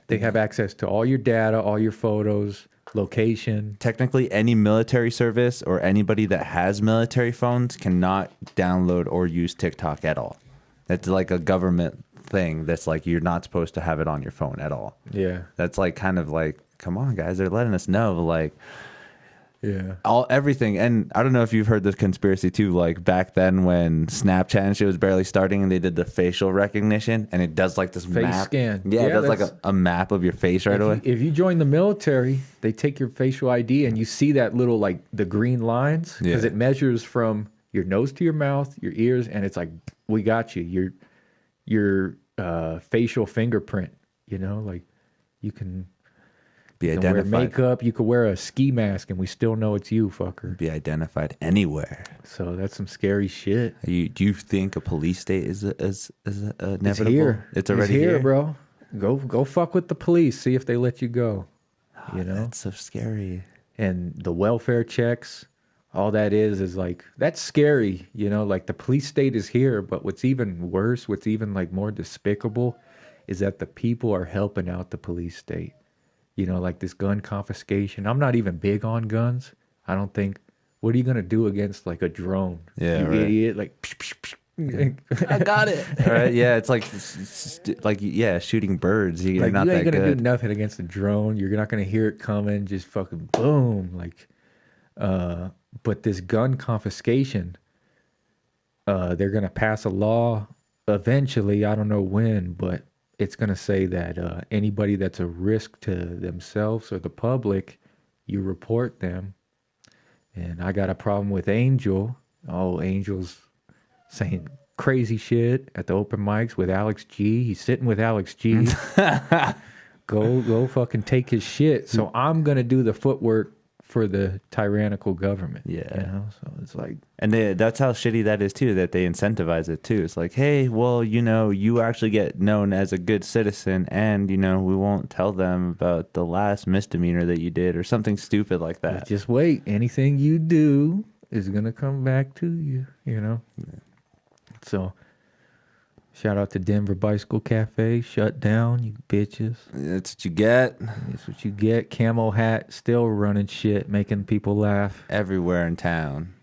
they have access to all your data, all your photos, location. Technically, any military service or anybody that has military phones cannot download or use TikTok at all. That's like a government thing that's like, you're not supposed to have it on your phone at all. Yeah. That's like kind of like, come on, guys, they're letting us know, like, yeah, everything. And I don't know if you've heard this conspiracy too, like back then when Snapchat and shit was barely starting and they did the facial recognition and it does like this face map scan. Yeah, it does like a map of your face right away. If you join the military, they take your facial ID and you see that little, like, the green lines, because it measures from your nose to your mouth, your ears, and it's like, we got you. Your facial fingerprint, you know, like you can be identified. Wear makeup, you could wear a ski mask and we still know it's you, fucker. Be identified anywhere. So that's some scary shit. Do you think a police state is inevitable? It's here. It's already here, bro. Go fuck with the police. See if they let you go. You know, that's so scary. And the welfare checks, all that is like, that's scary. You know, like the police state is here, but what's even worse, what's even like more despicable, is that the people are helping out the police state. You know, like this gun confiscation. I'm not even big on guns. I don't think. What are you gonna do against like a drone? Yeah, you right. Idiot. Like, psh, psh, psh. I got it. Right? Yeah, it's like shooting birds. You're like, not you ain't that gonna good. do nothing against a drone. You're not gonna hear it coming. Just fucking boom. Like, but this gun confiscation, they're gonna pass a law eventually. I don't know when, but it's going to say that anybody that's a risk to themselves or the public, you report them. And I got a problem with Angel. Oh, Angel's saying crazy shit at the open mics with Alex G. He's sitting with Alex G. Go fucking take his shit. So I'm going to do the footwork for the tyrannical government. Yeah. You know? So it's like... And that's how shitty that is, too, that they incentivize it, too. It's like, hey, well, you know, you actually get known as a good citizen, and, you know, we won't tell them about the last misdemeanor that you did or something stupid like that. Just wait. Anything you do is going to come back to you, you know? Yeah. So... shout out to Denver Bicycle Cafe. Shut down, you bitches. That's what you get. That's what you get. Camo hat, still running shit, making people laugh. Everywhere in town.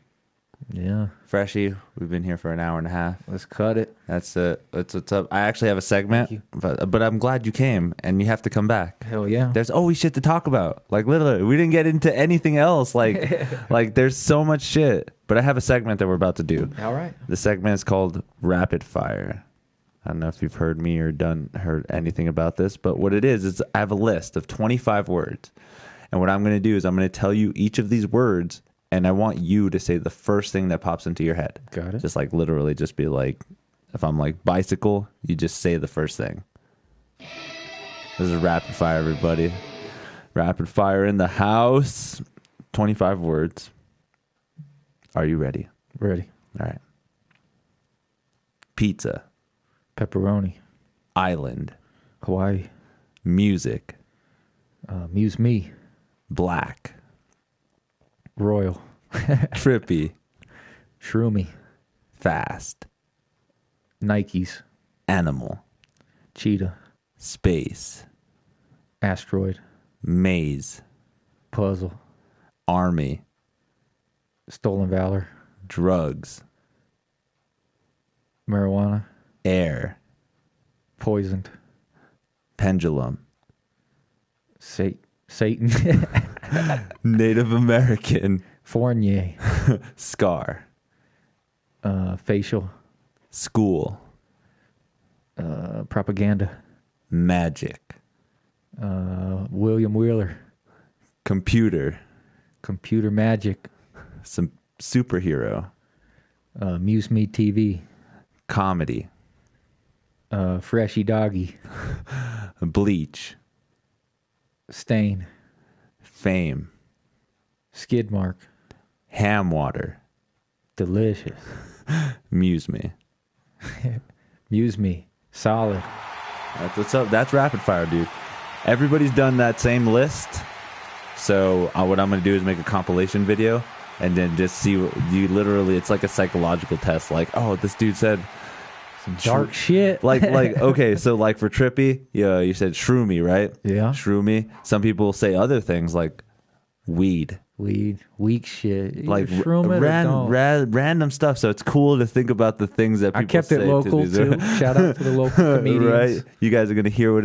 Yeah. Freshi, we've been here for an hour and a half. Let's cut it. That's it. That's what's up. I actually have a segment, but I'm glad you came, and you have to come back. Hell yeah. There's always shit to talk about. Like, literally, we didn't get into anything else. Like there's so much shit. But I have a segment that we're about to do. All right. The segment is called Rapid Fire. I don't know if you've heard me or heard anything about this, but what it is I have a list of 25 words. And what I'm going to do is I'm going to tell you each of these words, and I want you to say the first thing that pops into your head. Got it. Just like literally just be like, if I'm like bicycle, you just say the first thing. This is rapid fire, everybody. Rapid fire in the house. 25 words. Are you ready? Ready. All right. Pizza. Pepperoni. Island. Hawaii. Music. MuseMe. Black. Royal. Trippy. Shroomy. Fast. Nikes. Animal. Cheetah. Space. Asteroid. Maze. Puzzle. Army. Stolen valor. Drugs. Marijuana. Air. Poisoned. Pendulum. Satan. Native American. Fournier. Scar. Facial. School. Propaganda. Magic. William Wheeler. Computer. Computer magic. Some superhero. MuseMe TV. Comedy. Freshy doggy. Bleach. Stain. Fame. Skid mark. Ham water. Delicious. MuseMe. MuseMe. Solid. That's what's up. That's rapid fire, dude. Everybody's done that same list. So what I'm going to do is make a compilation video and then just see what you literally, it's like a psychological test. Like, oh, this dude said some dark shit. like, okay. So like for Trippy, yeah, you said shroomy, right? Yeah. Shroomy. Some people say other things like weed. Weak shit. Like random stuff. So it's cool to think about the things that people I kept it local too. Shout out to the local comedians. Right. You guys are going to hear what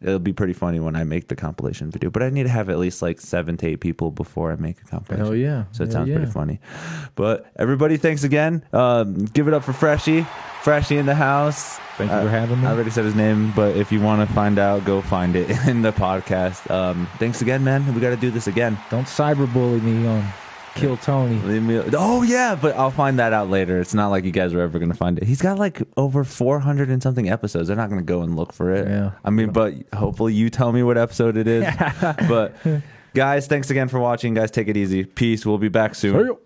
it'll be pretty funny when I make the compilation video. But I need to have at least like 7 to 8 people before I make a compilation. Hell yeah. So it sounds pretty funny. But everybody, thanks again. Give it up for Freshi. Freshi in the house. Thank you for having me. I already said his name, but if you want to find out, go find it in the podcast. Thanks again, man. We got to do this again. Don't cyberbully me on Kill Tony. Oh, yeah, but I'll find that out later. It's not like you guys are ever going to find it. He's got like over 400 and something episodes. They're not going to go and look for it. Yeah. I mean, but hopefully you tell me what episode it is. But guys, thanks again for watching. Guys, take it easy. Peace. We'll be back soon.